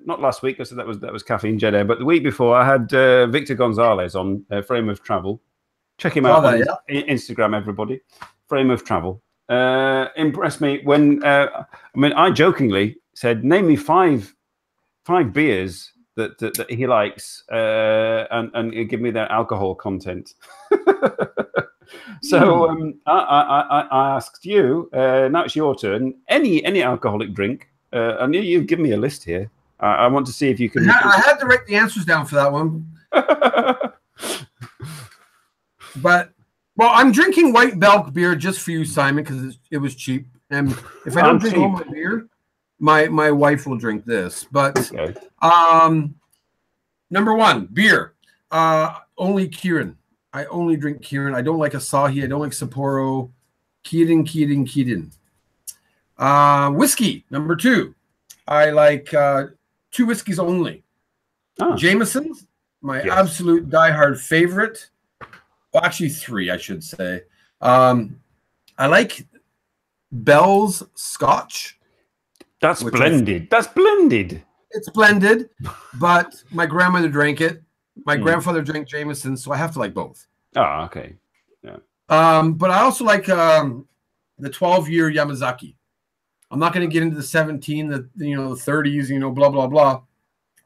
not last week, because that was Caffeine Jedi, but the week before I had Victor Gonzalez on Frame of Travel. Check him out on Instagram, everybody. Frame of Travel. Impressed me when I jokingly said, name me five beers that he likes and give me their alcohol content. So I asked you, now it's your turn. Any alcoholic drink, and you've given me a list here. I want to see if you can. I had to write the answers down for that one. But well, I'm drinking White Belk beer just for you, Simon, because it was cheap. And if I don't drink all my beer, my wife will drink this. But okay. Number one, beer. Only Kirin. I only drink Kirin. I don't like Asahi. I don't like Sapporo. Kirin. Whiskey. Number two. I like two whiskeys only. Jameson's, my absolute diehard favorite. Well, actually three, I should say. I like Bell's Scotch. That's blended. That's blended. It's blended, but my grandmother drank it. My grandfather drank Jameson, so I have to like both. Oh, okay. Yeah. But I also like the 12-year Yamazaki. I'm not going to get into the 17, the 30s, blah blah blah,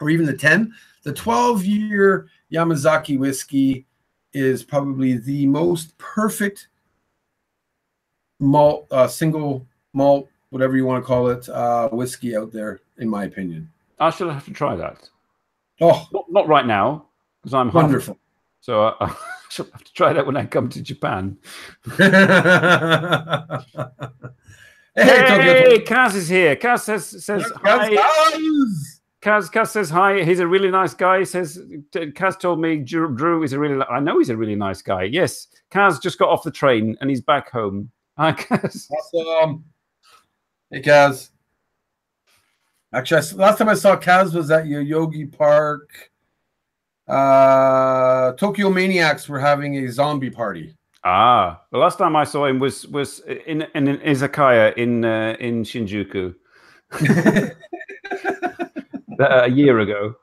or even the 10. The 12-year Yamazaki whiskey is probably the most perfect malt, single malt, whatever you want to call it, whiskey out there, in my opinion. I shall have to try that. Oh, not right now, because I'm wonderful. So I shall have to try that when I come to Japan. Hey, Kaz is here. Kaz says hi. Kaz says hi. He's a really nice guy. Kaz told me Drew is I know he's a really nice guy. Yes, Kaz just got off the train and he's back home. Hi, Kaz. Awesome. Hey, Kaz. Actually, last time I saw Kaz was at Yoyogi Park. Tokyo Maniacs were having a zombie party. The last time I saw him was in an izakaya in Shinjuku. A year ago.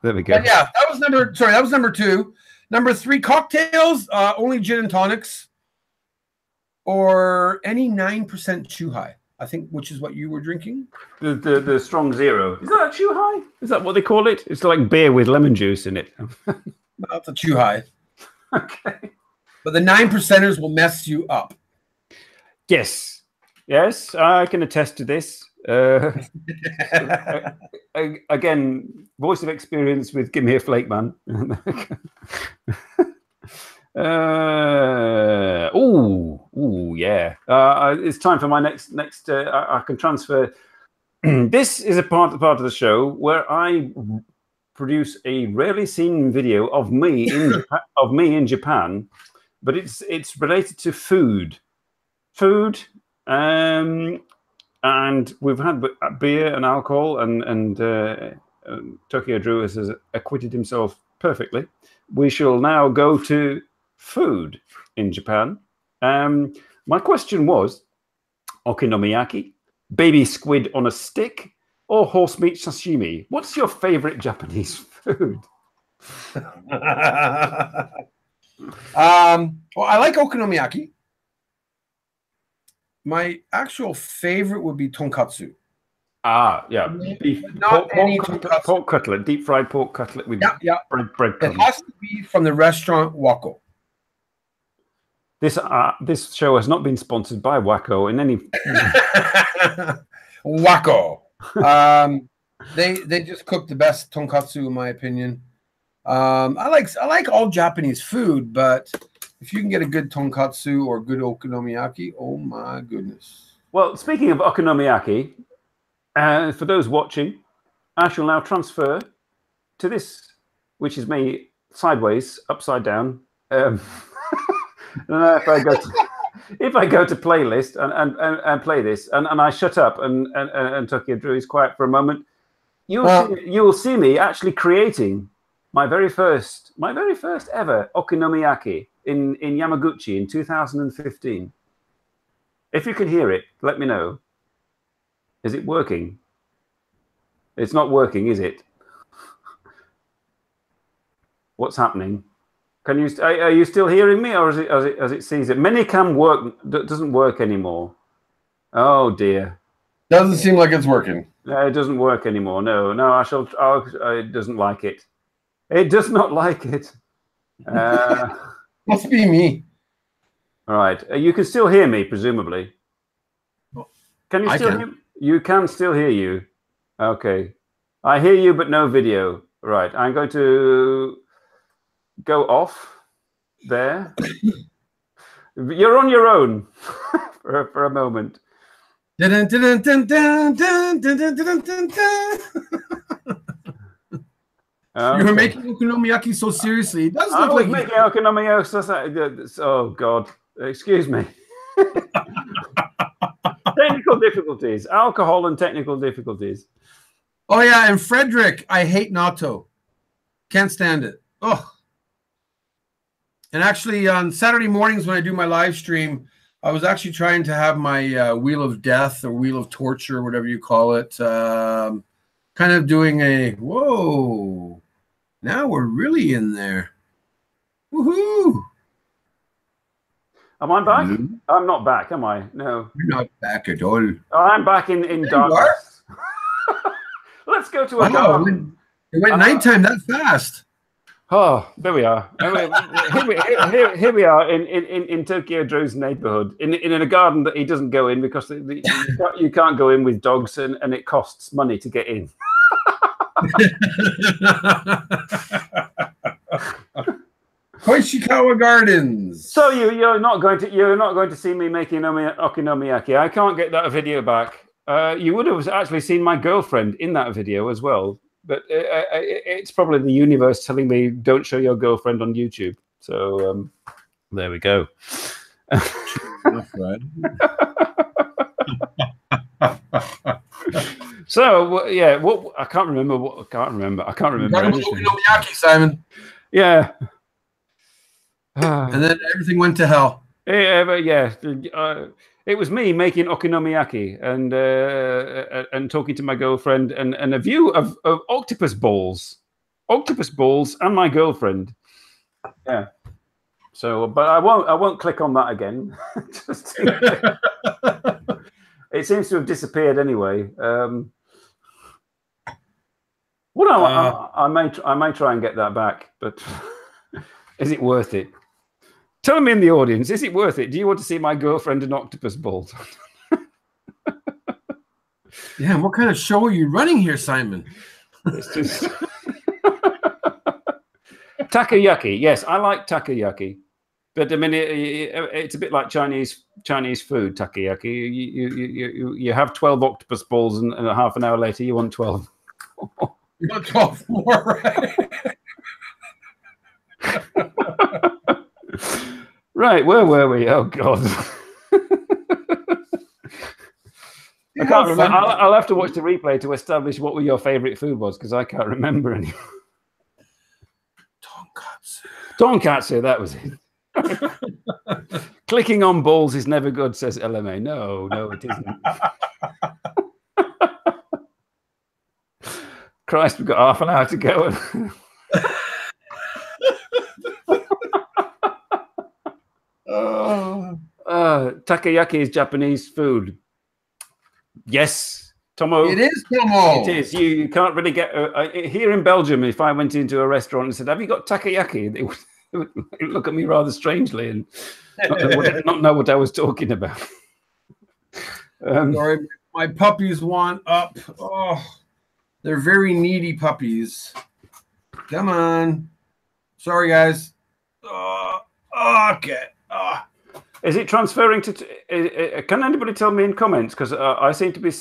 There we go. But yeah, that was number two. Number three, cocktails, only gin and tonics, or any 9% Chuhai. I think, which is what you were drinking. The strong zero. Is that a Chuhai? Is that what they call it? It's like beer with lemon juice in it. That's a Chuhai. Okay. But the 9%ers will mess you up. Yes, I can attest to this. Again, voice of experience with Give Me a Flake Man. Yeah. It's time for my next. I can transfer. This is a part of the show where I produce a rarely seen video of me in Japan, but it's related to food. And we've had beer and alcohol, and TokyoDrew has acquitted himself perfectly. We shall now go to food in Japan. My question was, okonomiyaki, baby squid on a stick, or horse meat sashimi? What's your favorite Japanese food? Well, I like okonomiyaki. My actual favorite would be tonkatsu. Yeah. Beef, pork cutlet, deep fried pork cutlet with breadcrumbs. It has to be from the restaurant Wako. This show has not been sponsored by Wacko in any. Wacko. They just cook the best tonkatsu, in my opinion. I like all Japanese food, but if you can get a good tonkatsu or good okonomiyaki, oh my goodness. Well, speaking of okonomiyaki, for those watching, I shall now transfer to this, which is me sideways, upside down. If I go to playlist and play this, and I shut up and TokyoDrew is quiet for a moment, you will see me actually creating my very first ever okonomiyaki in Yamaguchi in 2015. If you can hear it, let me know. Is it working? It's not working, is it? What's happening? Are you still hearing me, or is it sees it? Minicam doesn't work anymore. Oh dear. Doesn't seem like it's working. No, it doesn't work anymore. No. It doesn't like it. It does not like it. Must be me. All right. You can still hear me, presumably. Can you still hear me? You can still hear you. Okay. I hear you, but no video. Right. I'm going to go off there. You're on your own for a moment. You were making okonomiyaki so seriously. It does look like making okonomiyaki. Oh God, excuse me. Technical difficulties, alcohol and technical difficulties. Oh yeah, and Frederick, I hate natto. Can't stand it. Oh. And actually, on Saturday mornings when I do my live stream, I was actually trying to have my wheel of death or wheel of torture, or whatever you call it, kind of doing a whoa. Now we're really in there. Woohoo! Am I back? Mm-hmm. I'm not back, am I? No. You're not back at all. I'm back in darkness. Let's go to a garden. It went nighttime that fast. Oh, there we are. Here we are in TokyoDrew's neighborhood, in a garden that he doesn't go in because you can't go in with dogs and it costs money to get in. Koishikawa Gardens. So you're not going to see me making okonomiyaki. I can't get that video back. You would have actually seen my girlfriend in that video as well. But it's probably the universe telling me don't show your girlfriend on YouTube. So there we go. Right. So yeah, what I can't remember. I can't remember anything. Okonomiyaki, Simon. Yeah. And then everything went to hell. Yeah. It was me making okonomiyaki and talking to my girlfriend and a view of octopus balls and my girlfriend. Yeah. So, but I won't click on that again. It seems to have disappeared anyway. I may try and get that back, but is it worth it? Tell me in the audience, is it worth it? Do you want to see my girlfriend and octopus balls? Yeah, what kind of show are you running here, Simon? It's just takoyaki. Yes, I like takoyaki, but I mean it's a bit like Chinese food. Takoyaki. You have 12 octopus balls, and a half an hour later you want 12. You want 12 more, right? Right, where were we? Oh God. I can't remember. I'll have to watch the replay to establish what your favorite food was, because I can't remember any. Tonkatsu, that was it. Clicking on balls is never good, says LMA. No, it isn't. Christ, we've got half an hour to go. Takoyaki is Japanese food. Yes, Tomo. It is, Tomo. It is. You can't really get here in Belgium. If I went into a restaurant and said, "Have you got takoyaki?" look at me rather strangely and not know what I was talking about. Sorry, my puppies want up. Oh, they're very needy puppies. Come on. Sorry, guys. Okay. Is it transferring to? Can anybody tell me in comments? Because I seem to be.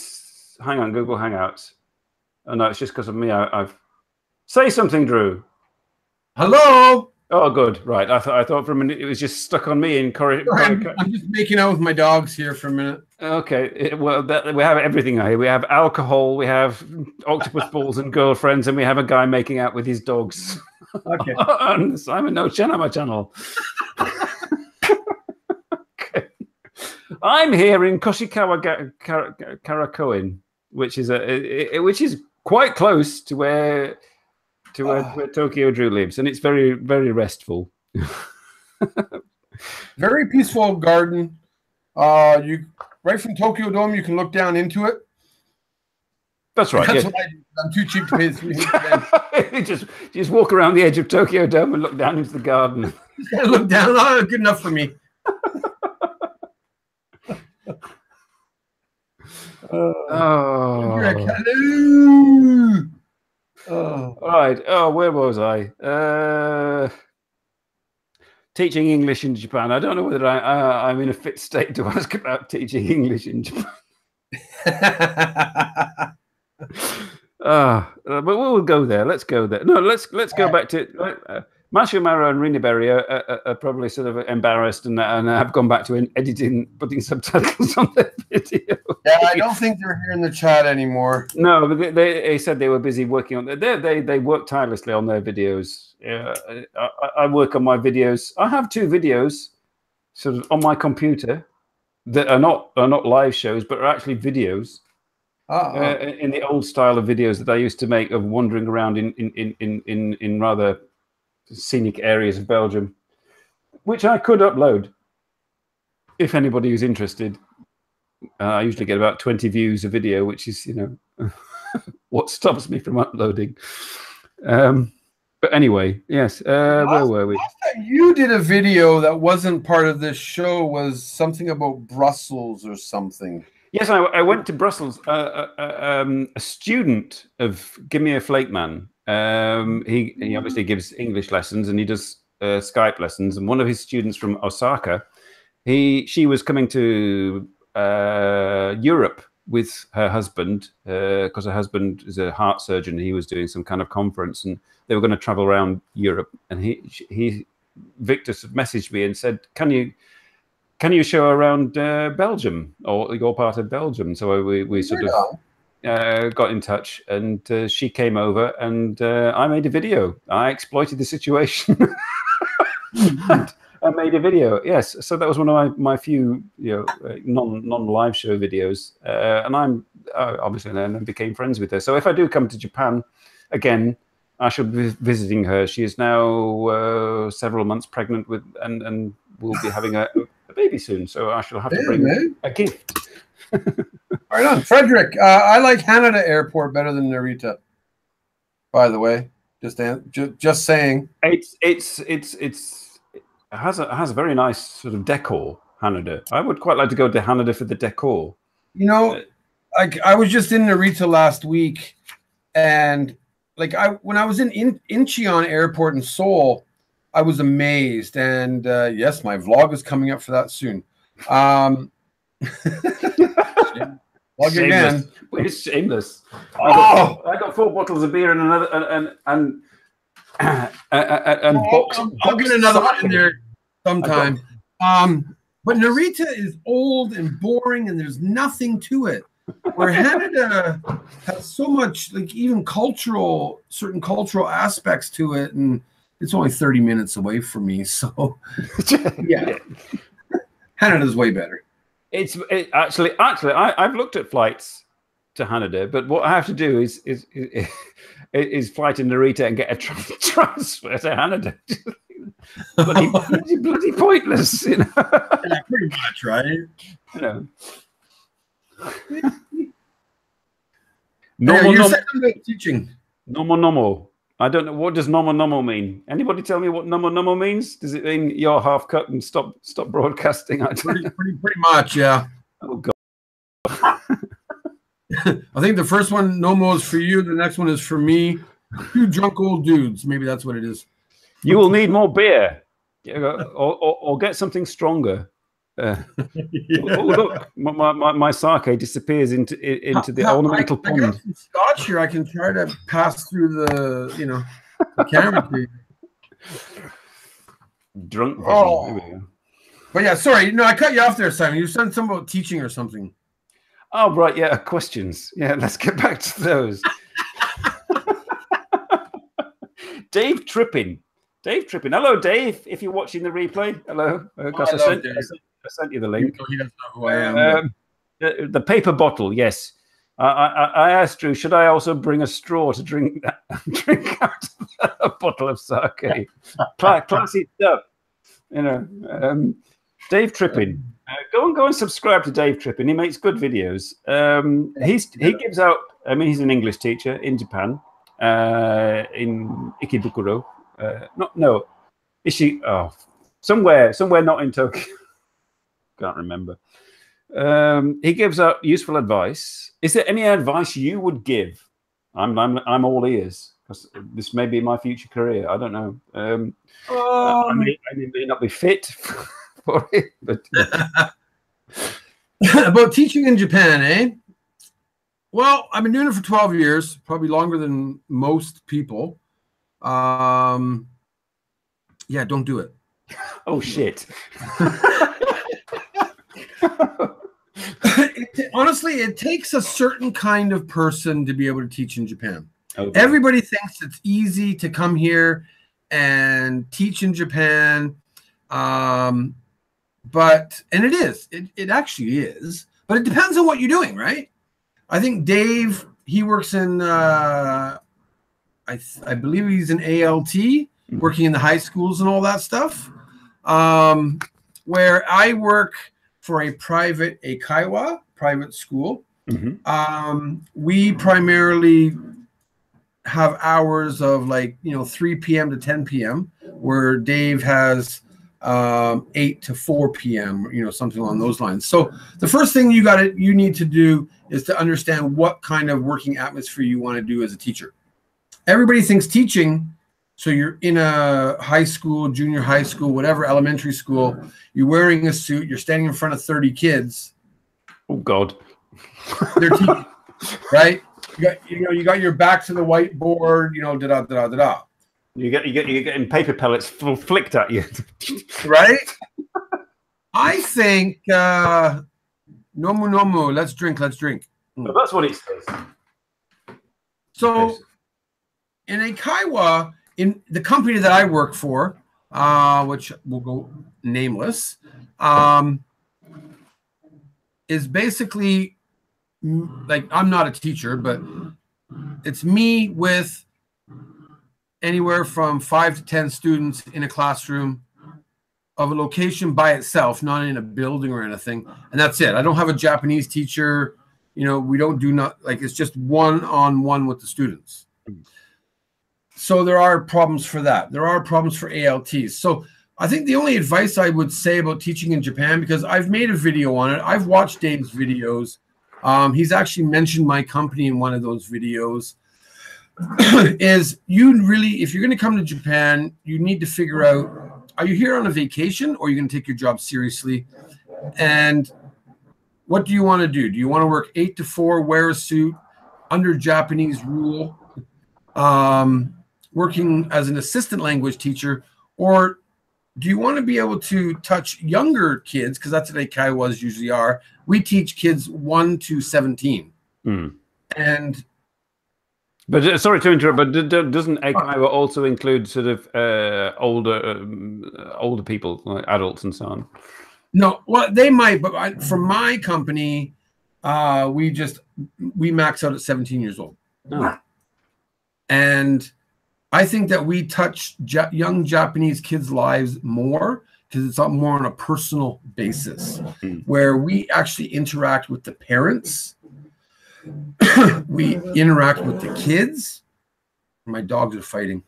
Hang on, Google Hangouts. Oh no, it's just because of me. I've say something, Drew. Hello. Oh, good. Right. I thought for a minute it was just stuck on me in I'm just making out with my dogs here for a minute. Okay. Well, we have everything here. We have alcohol. We have octopus balls and girlfriends, and we have a guy making out with his dogs. Okay. On the Simon no茶の間 channel. Okay. I'm here in Koshikawa Karakoin, which is quite close to where TokyoDrew lives, and it's very, very restful. Very peaceful garden. You right from Tokyo Dome, you can look down into it. That's right. That's yes. what I'm too cheap to pay $300. just walk around the edge of Tokyo Dome and look down into the garden. Just gotta look down. Oh, good enough for me. Hello. All right. Oh, where was I? Teaching English in Japan. I don't know whether I'm in a fit state to ask about teaching English in Japan. But we'll go there. Let's go there. No, let's go back to Mashimaro and Rinneberry are probably sort of embarrassed and have gone back to putting subtitles on their video. Yeah, I don't think they're here in the chat anymore. No, but they said they were busy working on they work tirelessly on their videos. Yeah, I work on my videos. I have 2 videos sort of on my computer that are not live shows, but are actually videos. In the old style of videos that I used to make of wandering around in rather scenic areas of Belgium, which I could upload if anybody who's interested. I usually get about 20 views a video, which is, what stops me from uploading. But anyway, yes. Where were we? Last time you did a video that wasn't part of this show was something about Brussels or something. Yes, I went to Brussels. A student of Give Me a Flake Man. He obviously gives English lessons and he does Skype lessons. And one of his students from Osaka, she was coming to Europe with her husband because her husband is a heart surgeon. He was doing some kind of conference and they were going to travel around Europe. And Victor messaged me and said, "Can you show around Belgium or your part of Belgium?" So we sort of got in touch, and she came over, and I made a video. I exploited the situation. I made a video. Yes, so that was one of my few non-live show videos, and I'm obviously then became friends with her. So if I do come to Japan again, I shall be visiting her. She is now several months pregnant with, and will be having a baby soon, so I shall have to bring a gift. Right on, Frederick. I like Haneda Airport better than Narita. By the way, just saying. It has a very nice sort of decor. Haneda. I would quite like to go to Haneda for the decor. I was just in Narita last week, and when I was in Incheon Airport in Seoul, I was amazed, and yes, my vlog is coming up for that soon. Vlog again. It's shameless. I got 4 bottles of beer and another box. I'll get another one in there sometime. But Narita is old and boring, and there's nothing to it. Where Haneda has so much, even certain cultural aspects to it, and it's only 30 minutes away from me, so yeah. Haneda's way better. Actually, I've looked at flights to Haneda, but what I have to do is fly to Narita and get a transfer to Haneda. bloody pointless, Yeah, pretty much, right? You're saying about teaching. Nomo. I don't know. What does nomo nomo mean? Anybody tell me what nomo nomo means? Does it mean you're half cut and stop broadcasting? Pretty much, yeah. Oh God. I think the first one, Nomo, is for you. The next one is for me. Two drunk old dudes. Maybe that's what it is. You will need more beer, or get something stronger. Yeah. Oh, look, my sake disappears into the ornamental pond. I got some scotch here. I can try to pass through the camera to you. Drunk. Oh. There we go. But yeah, sorry. No, I cut you off there, Simon. You said something about teaching or something. Oh, right. Yeah, questions. Yeah, let's get back to those. Dave Trippin. Hello, Dave. If you're watching the replay, hello. I sent you the link. He doesn't know who I am. The paper bottle, yes. I asked Drew, should I also bring a straw to drink out of a bottle of sake? Classy stuff. Dave Trippin. Go and subscribe to Dave Trippin. He makes good videos. He gives out. I mean, he's an English teacher in Japan, in Ikebukuro. Somewhere not in Tokyo. Can't remember. He gives out useful advice. Is there any advice you would give? I'm all ears, because this may be my future career. I don't know. I may not be fit for it, but about teaching in Japan, eh? Well, I've been doing it for 12 years, probably longer than most people. Yeah, don't do it. Oh shit. Honestly, it takes a certain kind of person to be able to teach in Japan. Okay. Everybody thinks it's easy to come here and teach in Japan. And it is. It actually is. But it depends on what you're doing, right? I think Dave, he works in, I believe he's an ALT, working in the high schools and all that stuff. Where I work for a private eikaiwa, private school. Mm-hmm. We primarily have hours of 3 p.m. to 10 p.m. where Dave has 8 to 4 p.m., something along those lines. So the first thing you need to do is to understand what kind of working atmosphere you want to do as a teacher. Everybody thinks teaching, so you're in a high school, junior high school, whatever, elementary school, you're wearing a suit, you're standing in front of 30 kids. Oh God. They're teaching, right? You got your back to the whiteboard, da-da-da-da-da. You're getting paper pellets flicked at you. Right? I think nomu nomu, let's drink. Well, that's what it says. So in eikaiwa, in the company that I work for, which will go nameless, is basically I'm not a teacher, but it's me with anywhere from 5 to 10 students in a classroom of a location by itself, not in a building or anything. And that's it. I don't have a Japanese teacher. We don't do it's just one-on-one with the students. So there are problems for that. There are problems for ALTs. So I think the only advice I would say about teaching in Japan, because I've made a video on it, I've watched Dave's videos. He's actually mentioned my company in one of those videos. Is if you're going to come to Japan, you need to figure out, are you here on a vacation or are you going to take your job seriously? And what do you want to do? Do you want to work 8 to 4, wear a suit, under Japanese rule, working as an assistant language teacher, or do you want to be able to touch younger kids? Because that's what eikaiwas usually are. We teach kids 1 to 17. And but sorry to interrupt, but doesn't eikaiwa also include sort of older people, like adults and so on? No, well, they might, but for my company, we max out at 17 years old. Oh. And I think that we touch young Japanese kids' lives more because it's more on a personal basis, where we actually interact with the parents. We interact with the kids. My dogs are fighting.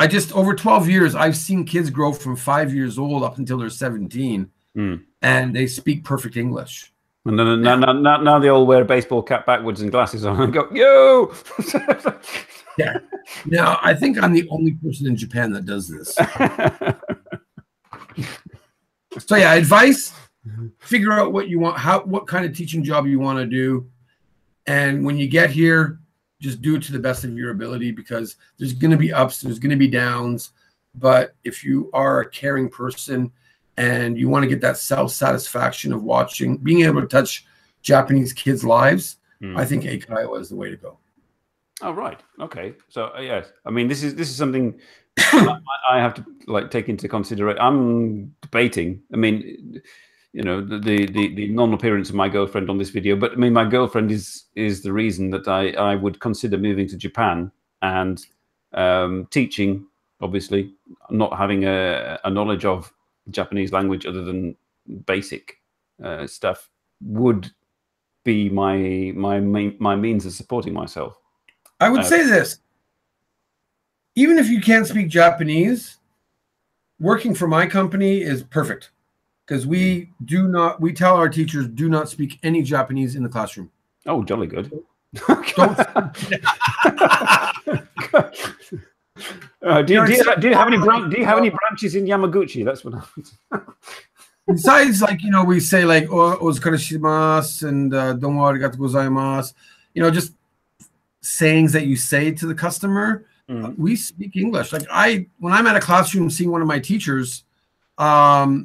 I just, over 12 years, I've seen kids grow from 5 years old up until they're 17, and they speak perfect English. And then now they all wear a baseball cap backwards and glasses on and go, yo! Yeah. Now, I think I'm the only person in Japan that does this. So yeah, advice, figure out what you want, what kind of teaching job you want to do. And when you get here, just do it to the best of your ability, because there's going to be ups, there's going to be downs. But if you are a caring person and you want to get that self-satisfaction of being able to touch Japanese kids' lives, I think Eikaiwa is the way to go. Oh, right. Okay. So yes, I mean, this is something I have to like take into consideration. I'm debating. I mean, you know, the non-appearance of my girlfriend on this video, but I mean, my girlfriend is the reason that I would consider moving to Japan and teaching. Obviously, not having a knowledge of Japanese language other than basic stuff would be my means of supporting myself. I would say this: even if you can't speak Japanese, working for my company is perfect, because we tell our teachers, do not speak any Japanese in the classroom. Oh, jolly good. Do you have any branches in Yamaguchi? That's what I Besides, like, you know, we say like "ozukarashimasu" and "domo arigatou gozaimasu," you know, just sayings that you say to the customer. We speak English. Like, when I'm at a classroom seeing one of my teachers, I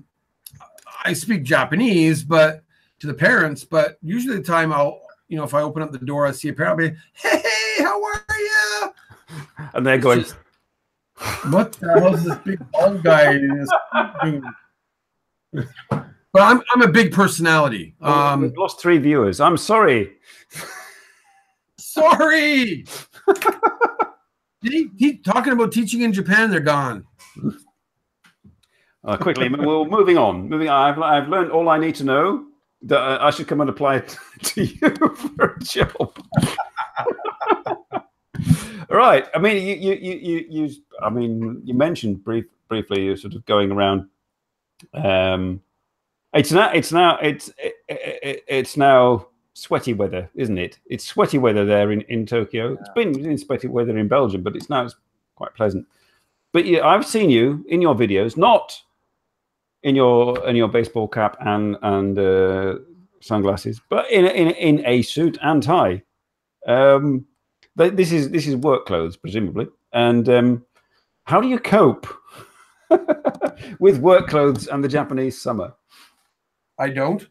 speak Japanese, but to the parents. But usually the time you know, if I open up the door, I see a parent, I'll be, hey, how are you? And they're going, what the hell is this big bald guy doing? But I'm a big personality. We've lost 3 viewers. I'm sorry. Sorry. Keep talking about teaching in Japan. They're gone. Quickly, well, moving on. I've learned all I need to know. That I should come and apply to you for a job. Right. I mean, you mentioned briefly you're sort of going around. It's now sweaty weather, isn't it? It's sweaty weather there in Tokyo. It's been in sweaty weather in Belgium, but it's quite pleasant. But yeah, I've seen you in your videos, not in your baseball cap and sunglasses, but in a suit and tie. This is work clothes, presumably. And how do you cope with work clothes and the Japanese summer? I don't.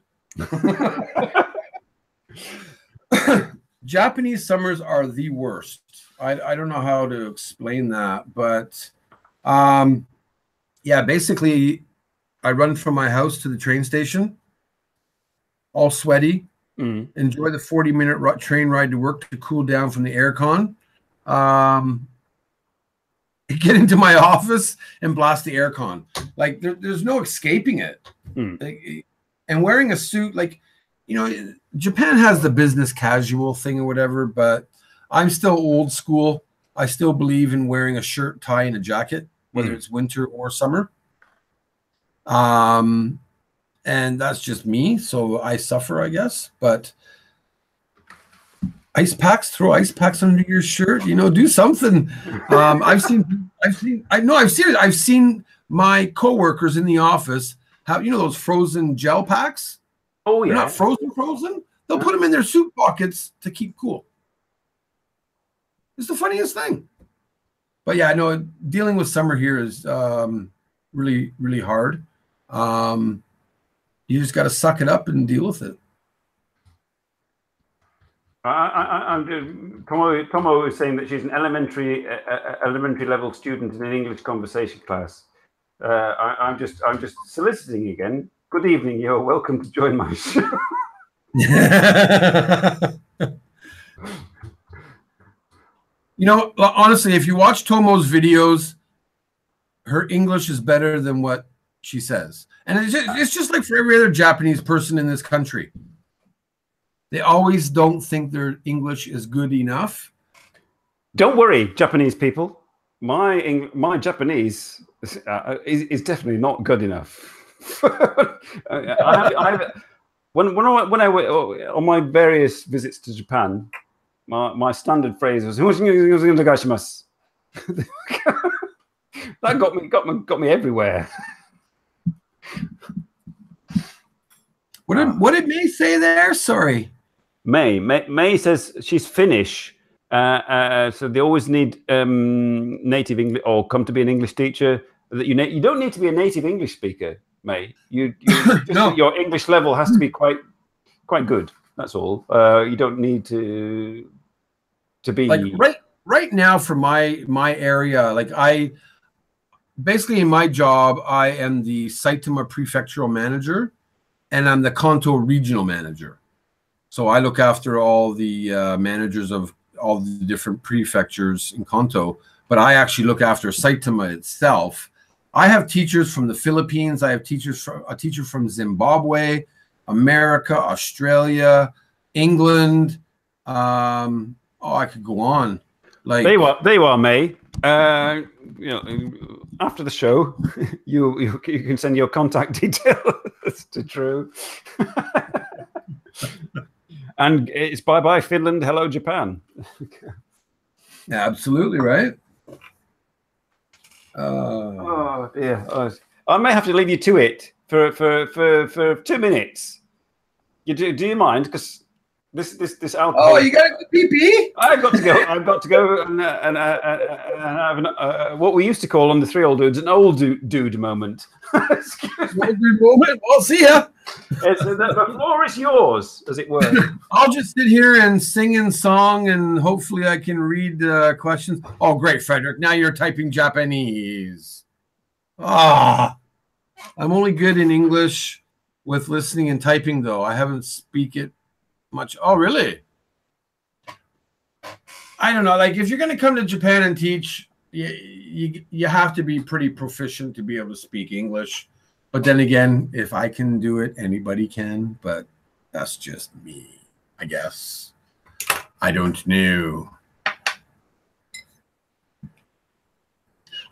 Japanese summers are the worst. I don't know how to explain that, but yeah, basically I run from my house to the train station, all sweaty, enjoy the 40-minute train ride to work to cool down from the aircon, get into my office and blast the aircon. Like there's no escaping it. Like, and wearing a suit, like, you know, Japan has the business casual thing or whatever, but I'm still old school. I still believe in wearing a shirt, tie, and a jacket, whether it's winter or summer. And that's just me, so I suffer, I guess. But ice packs, throw ice packs under your shirt, you know, do something. I've seen my coworkers in the office have, you know, those frozen gel packs. Oh yeah, they're not frozen. They'll put them in their suit pockets to keep cool. It's the funniest thing. But yeah, no, dealing with summer here is really, really hard. You just got to suck it up and deal with it. Tomo is saying that she's an elementary level student in an English conversation class. I'm just soliciting again. Good evening. You're welcome to join my show. You know, honestly, if you watch Tomo's videos, her English is better than what she says. And it's just like for every other Japanese person in this country. They always don't think their English is good enough. Don't worry, Japanese people. My Japanese is definitely not good enough. When I went on my various visits to Japan, my standard phrase was "that got me everywhere. What did May say there? Sorry. May says she's Finnish, so they always need native English or come to be an English teacher. That you don't need to be a native English speaker, May. You No. Your English level has to be quite good. That's all. You don't need to be like right now for my area. Like basically in my job, I am the Saitama prefectural manager, and I'm the Kanto regional manager. So I look after all the managers of all the different prefectures in Kanto, but I actually look after Saitama itself. I have teachers from the Philippines. I have a teacher from Zimbabwe, America, Australia, England. I could go on. Like there you are, May. After the show, you can send your contact details to Drew. And it's bye Finland, hello Japan. Absolutely right. Oh dear. I may have to leave you to it for 2 minutes. Do you mind? Because this alcohol. Oh, you got to pee pee? I've got to go and have what we used to call on the three old dudes an old dude moment. Old dude moment. I'll see ya. The floor is yours, as it were. I'll just sit here and sing and song, and hopefully I can read questions. Oh, great, Frederick. Now you're typing Japanese. I'm only good in English with listening and typing, though. I haven't speak it much. Oh, really? I don't know. Like, if you're going to come to Japan and teach, you have to be pretty proficient to be able to speak English. But then again, if I can do it, anybody can. But that's just me, I guess. I don't know.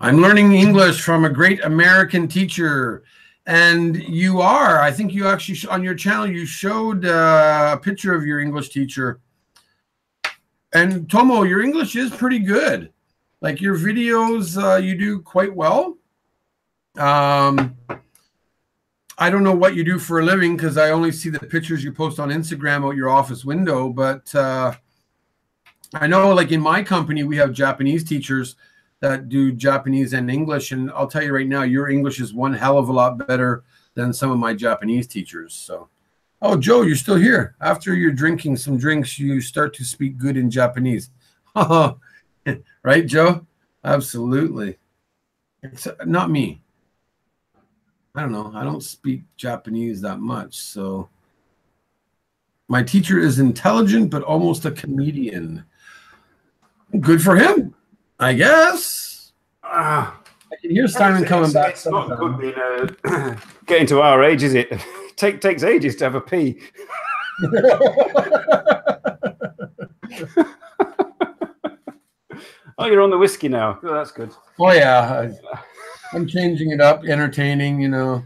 I'm learning English from a great American teacher. And you are. I think you actually, on your channel, you showed a picture of your English teacher. And Tomo, your English is pretty good. Like your videos, you do quite well. I don't know what you do for a living because I only see the pictures you post on Instagram out your office window. But I know, like in my company, we have Japanese teachers that do Japanese and English. And I'll tell you right now, your English is one hell of a lot better than some of my Japanese teachers. So, oh, Joe, you're still here. After you're drinking some drinks, you start to speak good in Japanese. Right, Joe? Absolutely. Except not me. I don't know. I don't speak Japanese that much. So my teacher is intelligent, but almost a comedian. Good for him, I guess. I can hear Simon coming back. It's not good being getting to our age, is it? Takes ages to have a pee. Oh, you're on the whiskey now. Oh, that's good. Oh, yeah. I'm changing it up, entertaining, you know.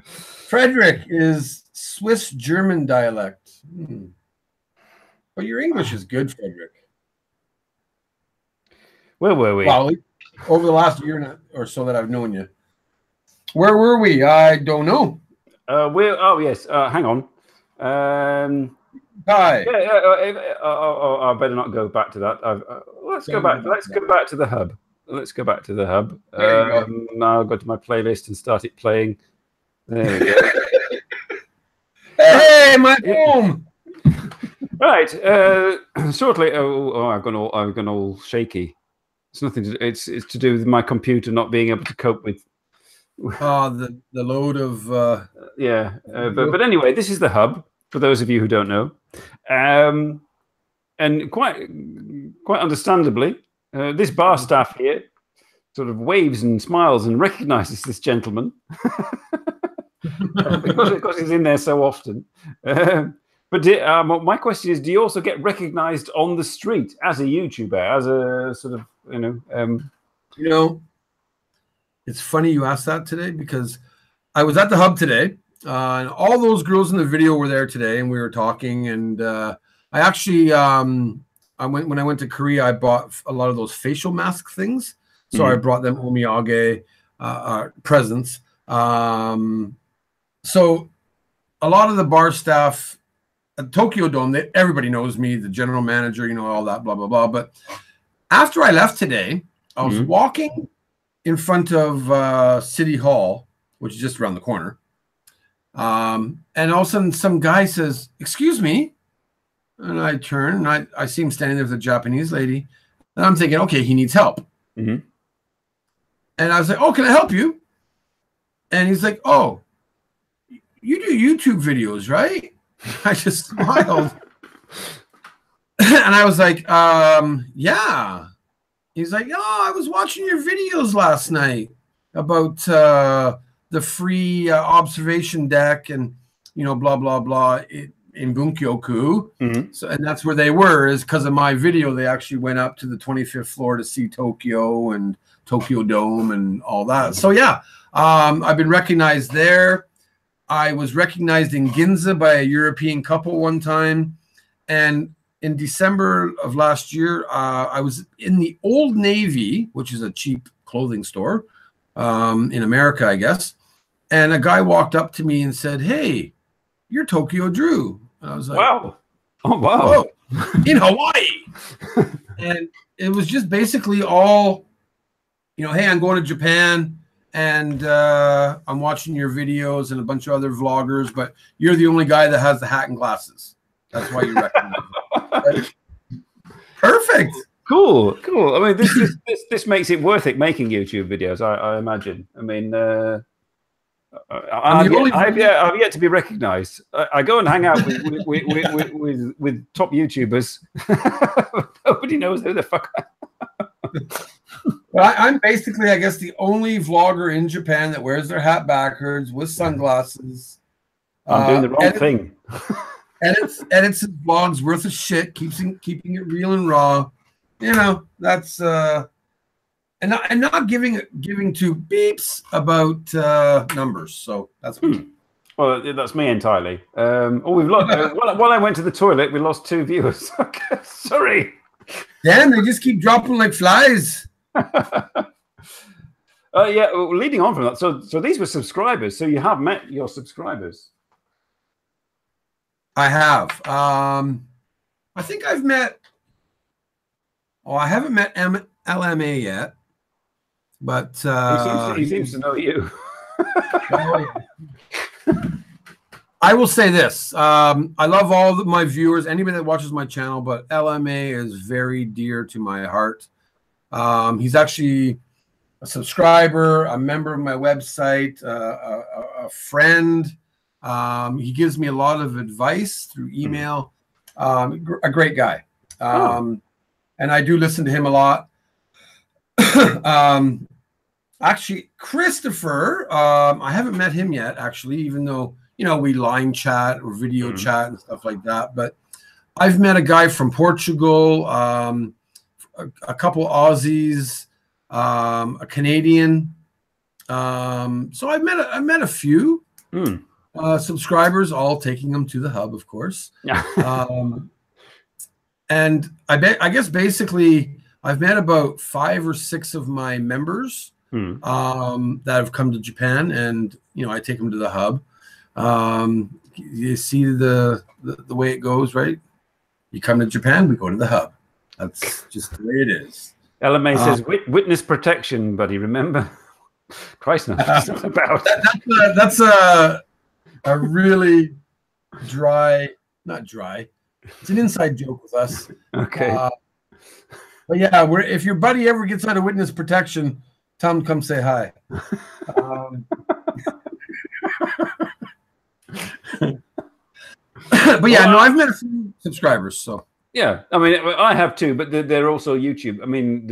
Frederick is Swiss-German dialect. But your English is good, Frederick. Where were we? Well, over the last year or so that I've known you. Where were we? I don't know. Oh, yes. Hang on. Hi. I better not go back to that. Let's go back to the hub. Let's go back to the hub. Now I'll go to my playlist and start it playing. There we go. Hey, my home. Right. Shortly. I've gone all shaky. It's nothing to. It's to do with my computer not being able to cope with. The load of. But anyway, this is the hub. For those of you who don't know, and quite understandably, this bar staff here sort of waves and smiles and recognizes this gentleman because he's in there so often. But my question is, do you also get recognized on the street as a YouTuber, as a sort of, You know, it's funny you asked that today, because I was at the hub today, and all those girls in the video were there today, and we were talking. And I actually, when I went to Korea, I bought a lot of those facial mask things. So I brought them omiyage presents. So a lot of the bar staff at Tokyo Dome, everybody knows me, the general manager, all that, blah, blah, blah. But after I left today, I was walking in front of City Hall, which is just around the corner. And all of a sudden, some guy says, "Excuse me." And I turn, and I see him standing there with a Japanese lady. And I'm thinking, okay, he needs help. And I was like, "Oh, can I help you?" And he's like, "Oh, you do YouTube videos, right?" I just smiled. And I was like, "Yeah." He's like, "Oh, I was watching your videos last night about the free observation deck and, blah, blah, blah in Bunkyoku." So, and that's where they were, is because of my video. They actually went up to the 25th floor to see Tokyo and Tokyo Dome and all that. So, yeah, I've been recognized there. I was recognized in Ginza by a European couple one time. And in December of last year, I was in the Old Navy, which is a cheap clothing store in America, I guess. And a guy walked up to me and said, "Hey, you're TokyoDrew." And I was like, "Wow. Oh, wow." Whoa, in Hawaii. And it was just basically all, "Hey, I'm going to Japan, and I'm watching your videos and a bunch of other vloggers, but you're the only guy that has the hat and glasses. That's why you recognize me." Perfect. Cool. I mean, this makes it worth it making YouTube videos, I imagine. I mean, I've yet to be recognized. I go and hang out with top YouTubers. Nobody knows who the fuck I am. Well, I'm basically, I guess, the only vlogger in Japan that wears their hat backwards with sunglasses. I'm doing the wrong thing. Edits his vlogs worth of shit, keeping it real and raw. That's and not giving two beeps about numbers. So that's well, that's me entirely. We've lost. While I went to the toilet, we lost 2 viewers. Sorry. Damn, they just keep dropping like flies. Yeah. Well, leading on from that, so these were subscribers. So you have met your subscribers. I have. I think I've met. Oh, I haven't met LMA yet, but he seems to know you. I will say this: I love all my viewers, anybody that watches my channel, but LMA is very dear to my heart. He's actually a subscriber, a member of my website, a friend. He gives me a lot of advice through email. A great guy. And I do listen to him a lot. Actually, Christopher, I haven't met him yet, actually, even though, we line chat or video chat and stuff like that. But I've met a guy from Portugal, a couple Aussies, a Canadian. So I've met a few subscribers, all taking them to the hub, of course. And I guess basically I've met about 5 or 6 of my members that have come to Japan, and I take them to the hub. You see the way it goes, right? You come to Japan, we go to the hub. That's just the way it is. LMA says witness protection, buddy. Remember, Christ knows what it's about. That's a really not dry. It's an inside joke with us. Okay. But yeah, if your buddy ever gets out of witness protection, tell him to come say hi. But yeah, no, I've met a few subscribers. So yeah, I mean, I have too, but they're also YouTube. I mean,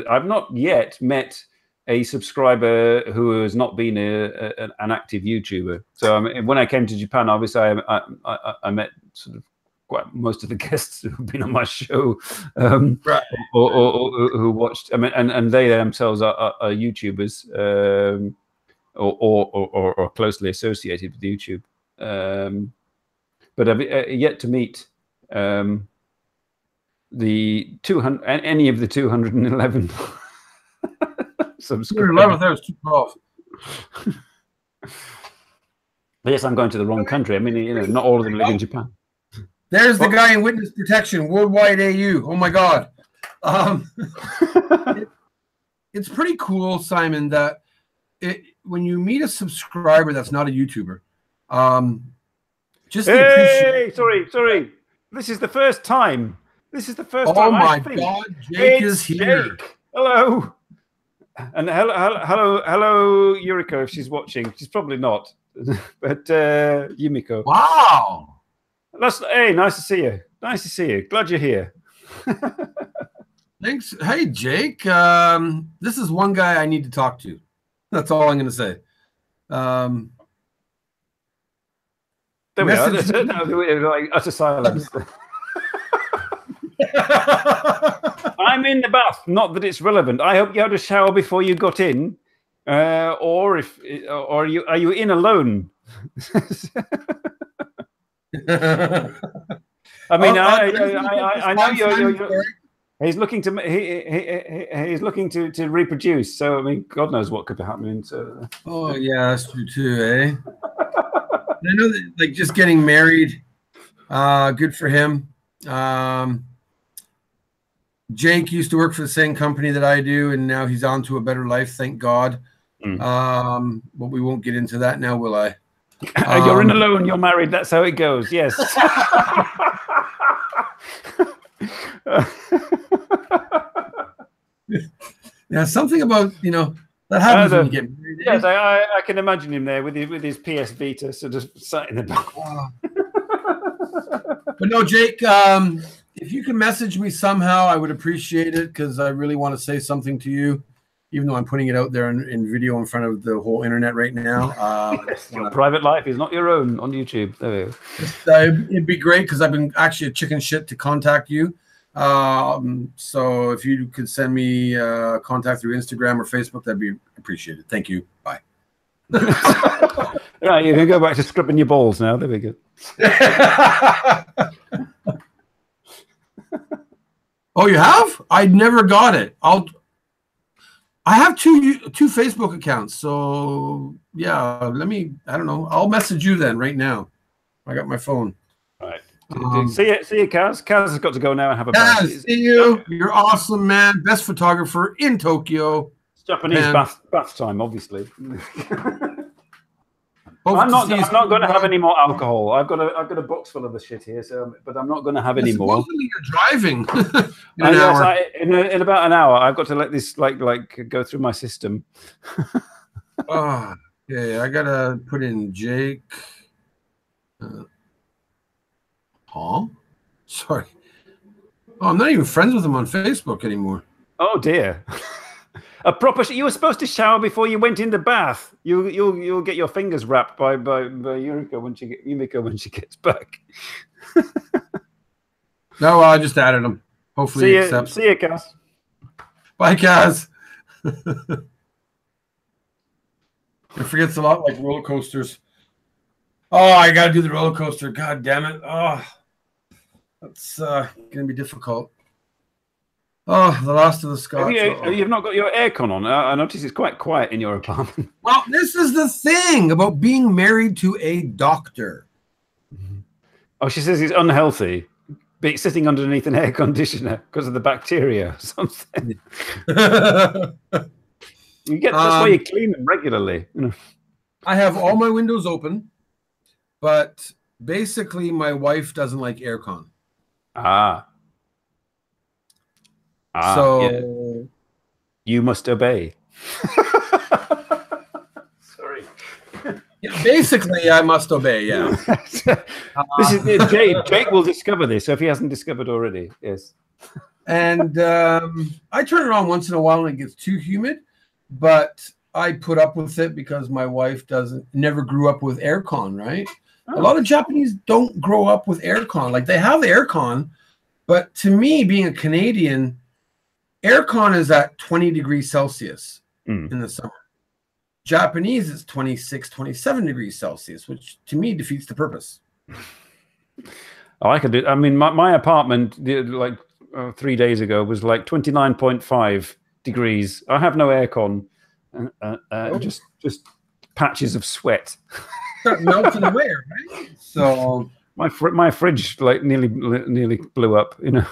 I've not yet met a subscriber who has not been an active YouTuber. So I mean, when I came to Japan, obviously I met sort of quite most of the guests who've been on my show, Right. or who watched. I mean, and they themselves are YouTubers, or closely associated with YouTube. But I've yet to meet the 200, any of the 211 subscribers. 211, that was 212. Yes, I'm going to the wrong country. I mean, you know, not all of them live in Japan. There's the guy in witness protection, worldwide AU. Oh my God. It's pretty cool, Simon, that when you meet a subscriber that's not a YouTuber, just hey, sorry. This is the first time. This is the first time. Oh my God, Jake is here. Jake. Hello. And hello, Yuriko, if she's watching. She's probably not. But Yumiko. Wow. Hey, nice to see you. Nice to see you. Glad you're here. Thanks. Hey, Jake. This is one guy I need to talk to. That's all I'm going to say. There we are. Like utter silence. I'm in the bath. Not that it's relevant. I hope you had a shower before you got in, or are you in alone? I mean, I know you're he's looking to he's looking to reproduce. So I mean, God knows what could be happening. So. Oh yeah, that's true too, eh? I know that, like, just getting married, good for him. Jake used to work for the same company that I do, and now he's on to a better life, thank God. But we won't get into that now, will I? You're in alone, you're married, that's how it goes, yes. Yeah, something about, you know, that happens when you get married. Yes, I can imagine him there with his PS Vita, sort of sat in the back. But no, Jake, if you can message me somehow, I would appreciate it, because I really want to say something to you, even though I'm putting it out there in video in front of the whole internet right now. Your private life is not your own on YouTube. There we go. It'd be great, because I've been actually a chicken shit to contact you. So if you could send me contact through Instagram or Facebook, that'd be appreciated. Thank you. Bye. Right, you can go back to scrubbing your balls now. There we go. Oh, you have? I never got it. I have two Facebook accounts. So yeah, I don't know. I'll message you then right now. I got my phone. All right. See you, Kaz. Kaz has got to go now and have a bath. See you. You're awesome, man. Best photographer in Tokyo. It's Japanese bath time, obviously. I'm not going to have any more alcohol. I've got a box full of the shit here, but I'm not going to have any more. You're driving in about an hour. I've got to let this like go through my system. Oh, yeah. I gotta put in Jake. Sorry. Oh, I'm not even friends with him on Facebook anymore. Oh dear. A proper. You were supposed to shower before you went in the bath. You'll get your fingers wrapped by Yumiko when she gets back. No, I just added him. Hopefully, he accepts. See you, Kaz. Bye, Kaz. It forgets a lot, like roller coasters. Oh, I got to do the roller coaster. God damn it. Oh, that's going to be difficult. Oh, the last of the Scots. You've not got your aircon on. I notice it's quite quiet in your apartment. Well, this is the thing about being married to a doctor. Oh, she says it's unhealthy, sitting underneath an air conditioner because of the bacteria or something. That's why you clean them regularly. You know. I have all my windows open, but basically my wife doesn't like aircon. So yeah. You must obey. Sorry. Yeah, basically, I must obey. Yeah. This is Jake will discover this if he hasn't discovered already. Yes. And I turn it on once in a while when it gets too humid. but I put up with it because my wife never grew up with aircon, right? Oh. A lot of Japanese don't grow up with aircon. Like they have aircon, but to me, being a Canadian, aircon is at 20 degrees Celsius in the summer. Japanese is 26, 27 degrees Celsius, which to me defeats the purpose. Oh, I could do. I mean, my apartment like 3 days ago was like 29.5 degrees. I have no aircon, just patches of sweat. Start melting away, right? So my fridge like nearly blew up. You know.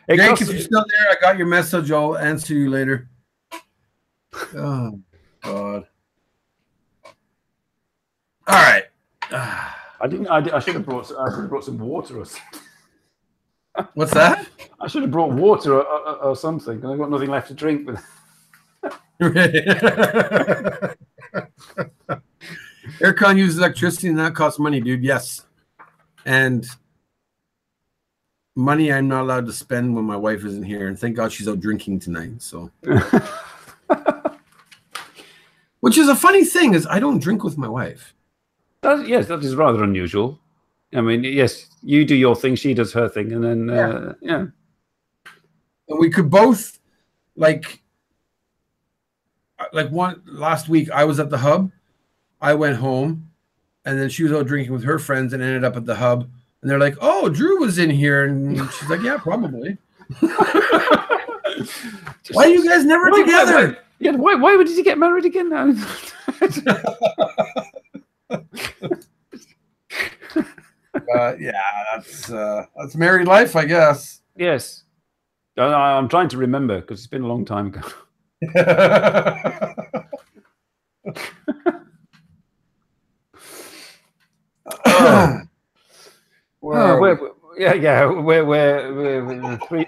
Jake, if you're still there, I got your message. I'll answer you later. Oh God! All right. I should have brought some water or something. What's that? I should have brought water or something. I've got nothing left to drink with. Aircon uses electricity and that costs money, dude. Yes. And money I'm not allowed to spend when my wife isn't here. And thank God she's out drinking tonight. So which is a funny thing is I don't drink with my wife. Yes, that is rather unusual. I mean, yes, you do your thing, she does her thing, and then yeah. And we could both like one last week I was at the hub. I went home and then she was out drinking with her friends and ended up at the hub. And they're like, "Oh, Drew was in here." And she's like, "Yeah, probably." Why are you guys never together? Why did you get married again now? Yeah, that's married life, I guess. Yes. I'm trying to remember because it's been a long time ago. We're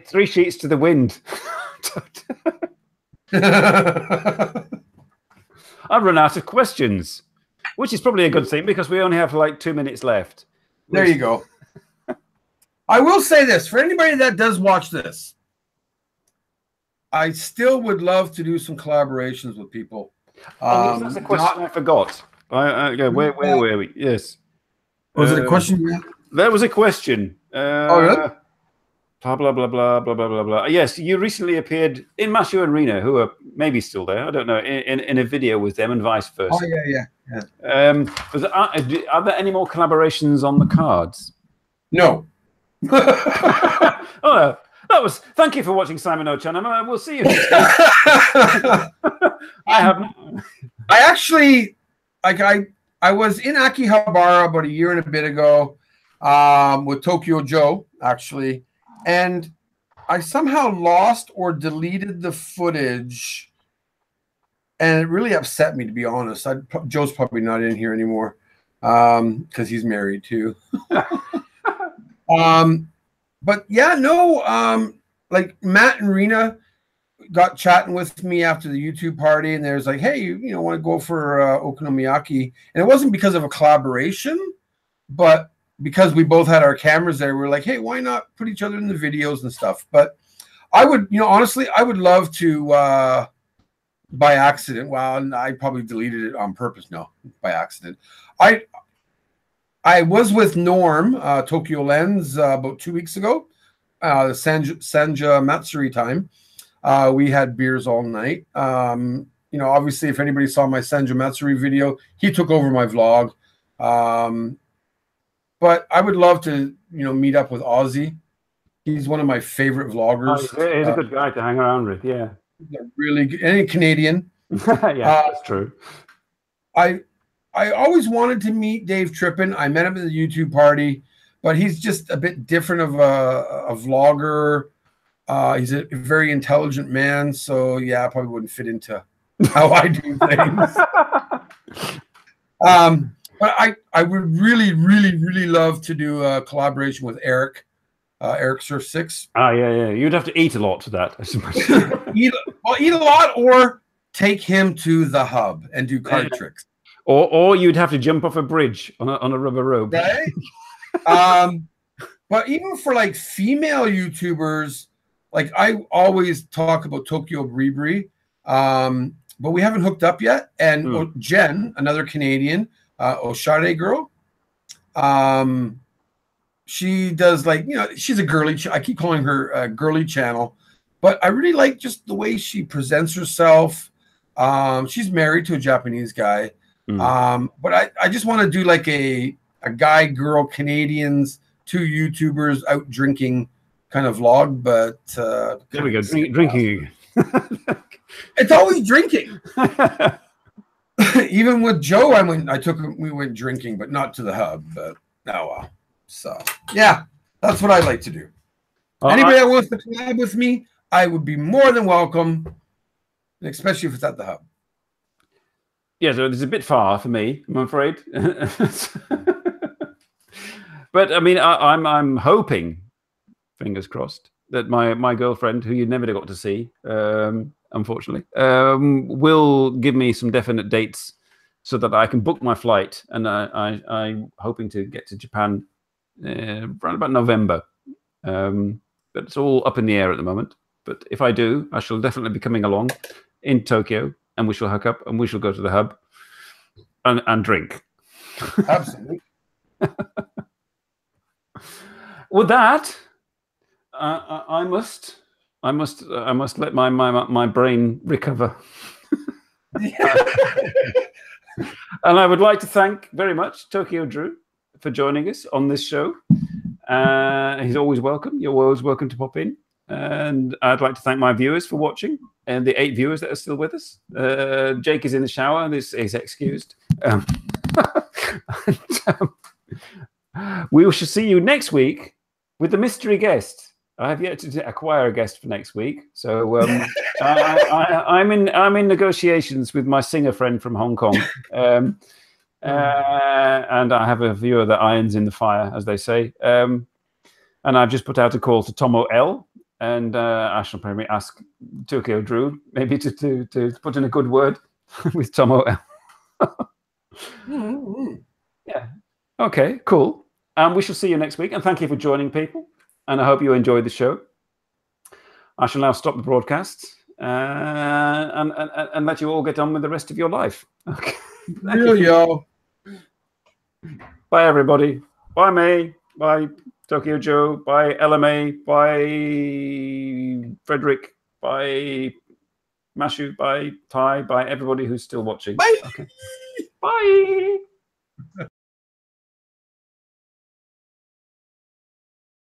three sheets to the wind. I've run out of questions, which is probably a good thing because we only have like 2 minutes left. There you go. I will say this for anybody that does watch this, I still would love to do some collaborations with people. That's a question I forgot. Where were we? Yes. Was it a question? There was a question. Really? Blah, blah, blah, blah, blah, blah, blah, blah. Yes, you recently appeared in Mashu and Rena, who are maybe still there. I don't know, in a video with them and vice versa. Oh, yeah. Are there any more collaborations on the cards? No. Oh, that was. Thank you for watching Simon no Chanama. We'll see you next time. I actually, I was in Akihabara about a year and a bit ago with TokyoDrew, actually. And I somehow lost or deleted the footage. And it really upset me, to be honest. Joe's probably not in here anymore because he's married too. But yeah, no, like Matt and Rena got chatting with me after the YouTube party, and there's like, hey, you want to go for okonomiyaki? And it wasn't because of a collaboration, but because we both had our cameras there, we were like, hey, why not put each other in the videos and stuff? But I would, honestly, I would love to by accident. Well, I probably deleted it on purpose. No, by accident. I was with Norm, Tokyo Lens, about 2 weeks ago, the Senja Matsuri time. We had beers all night. Obviously, if anybody saw my Senja Matsuri video, he took over my vlog. But I would love to, meet up with Ozzy. He's one of my favorite vloggers. Oh, he's a good guy to hang around with, yeah. Really good. And a Canadian. Yeah, that's true. I always wanted to meet Dave Trippin. I met him at the YouTube party, but he's just a bit different of a vlogger. He's a very intelligent man. So, yeah, I probably wouldn't fit into how I do things. But I would really, really, really love to do a collaboration with Eric, Eric Surf 6. Yeah. You'd have to eat a lot for that, I suppose. eat a lot or take him to the hub and do card tricks. Or you'd have to jump off a bridge on a rubber rope. Right? But even for like female YouTubers, like I always talk about Tokyo Breebree. But we haven't hooked up yet. And Jen, another Canadian, Oshade girl, she does like, she's a girly. I keep calling her a girly channel, but I really like just the way she presents herself. She's married to a Japanese guy. But I just want to do like a guy, girl, Canadians, two YouTubers out drinking kind of vlog. But there we go, drinking. It's always drinking. Even with Joe, we went drinking, but not to the hub. But well. So yeah, that's what I like to do. Anybody that wants to collab with me, I would be more than welcome, especially if it's at the hub. Yeah, so it's a bit far for me, I'm afraid. But I mean, I'm hoping, fingers crossed, that my girlfriend, who you never got to see, unfortunately, will give me some definite dates so that I can book my flight. And I'm hoping to get to Japan around about November. But it's all up in the air at the moment. But if I do, I shall definitely be coming along in Tokyo, and we shall hook up, and we shall go to the hub and drink. Absolutely. With that, I must let my brain recover. And I would like to thank very much TokyoDrew for joining us on this show. He's always welcome. You're always welcome to pop in. And I'd like to thank my viewers for watching, and the 8 viewers that are still with us. Jake is in the shower. He's excused. We shall see you next week with the mystery guest. I have yet to acquire a guest for next week, so I'm in negotiations with my singer friend from Hong Kong, and I have a viewer that irons in the fire, as they say. And I've just put out a call to Tomo L, and I shall probably ask TokyoDrew maybe to put in a good word with Tomo L. Yeah. Okay. Cool. And we shall see you next week. And thank you for joining, people. And I hope you enjoyed the show. I shall now stop the broadcast and let you all get on with the rest of your life. Okay. Yo. Bye, everybody. Bye, May. Bye, Tokyo Joe. Bye, LMA. Bye, Frederick. Bye, Mashu. Bye, Ty. Bye, everybody who's still watching. Bye. Okay. Bye.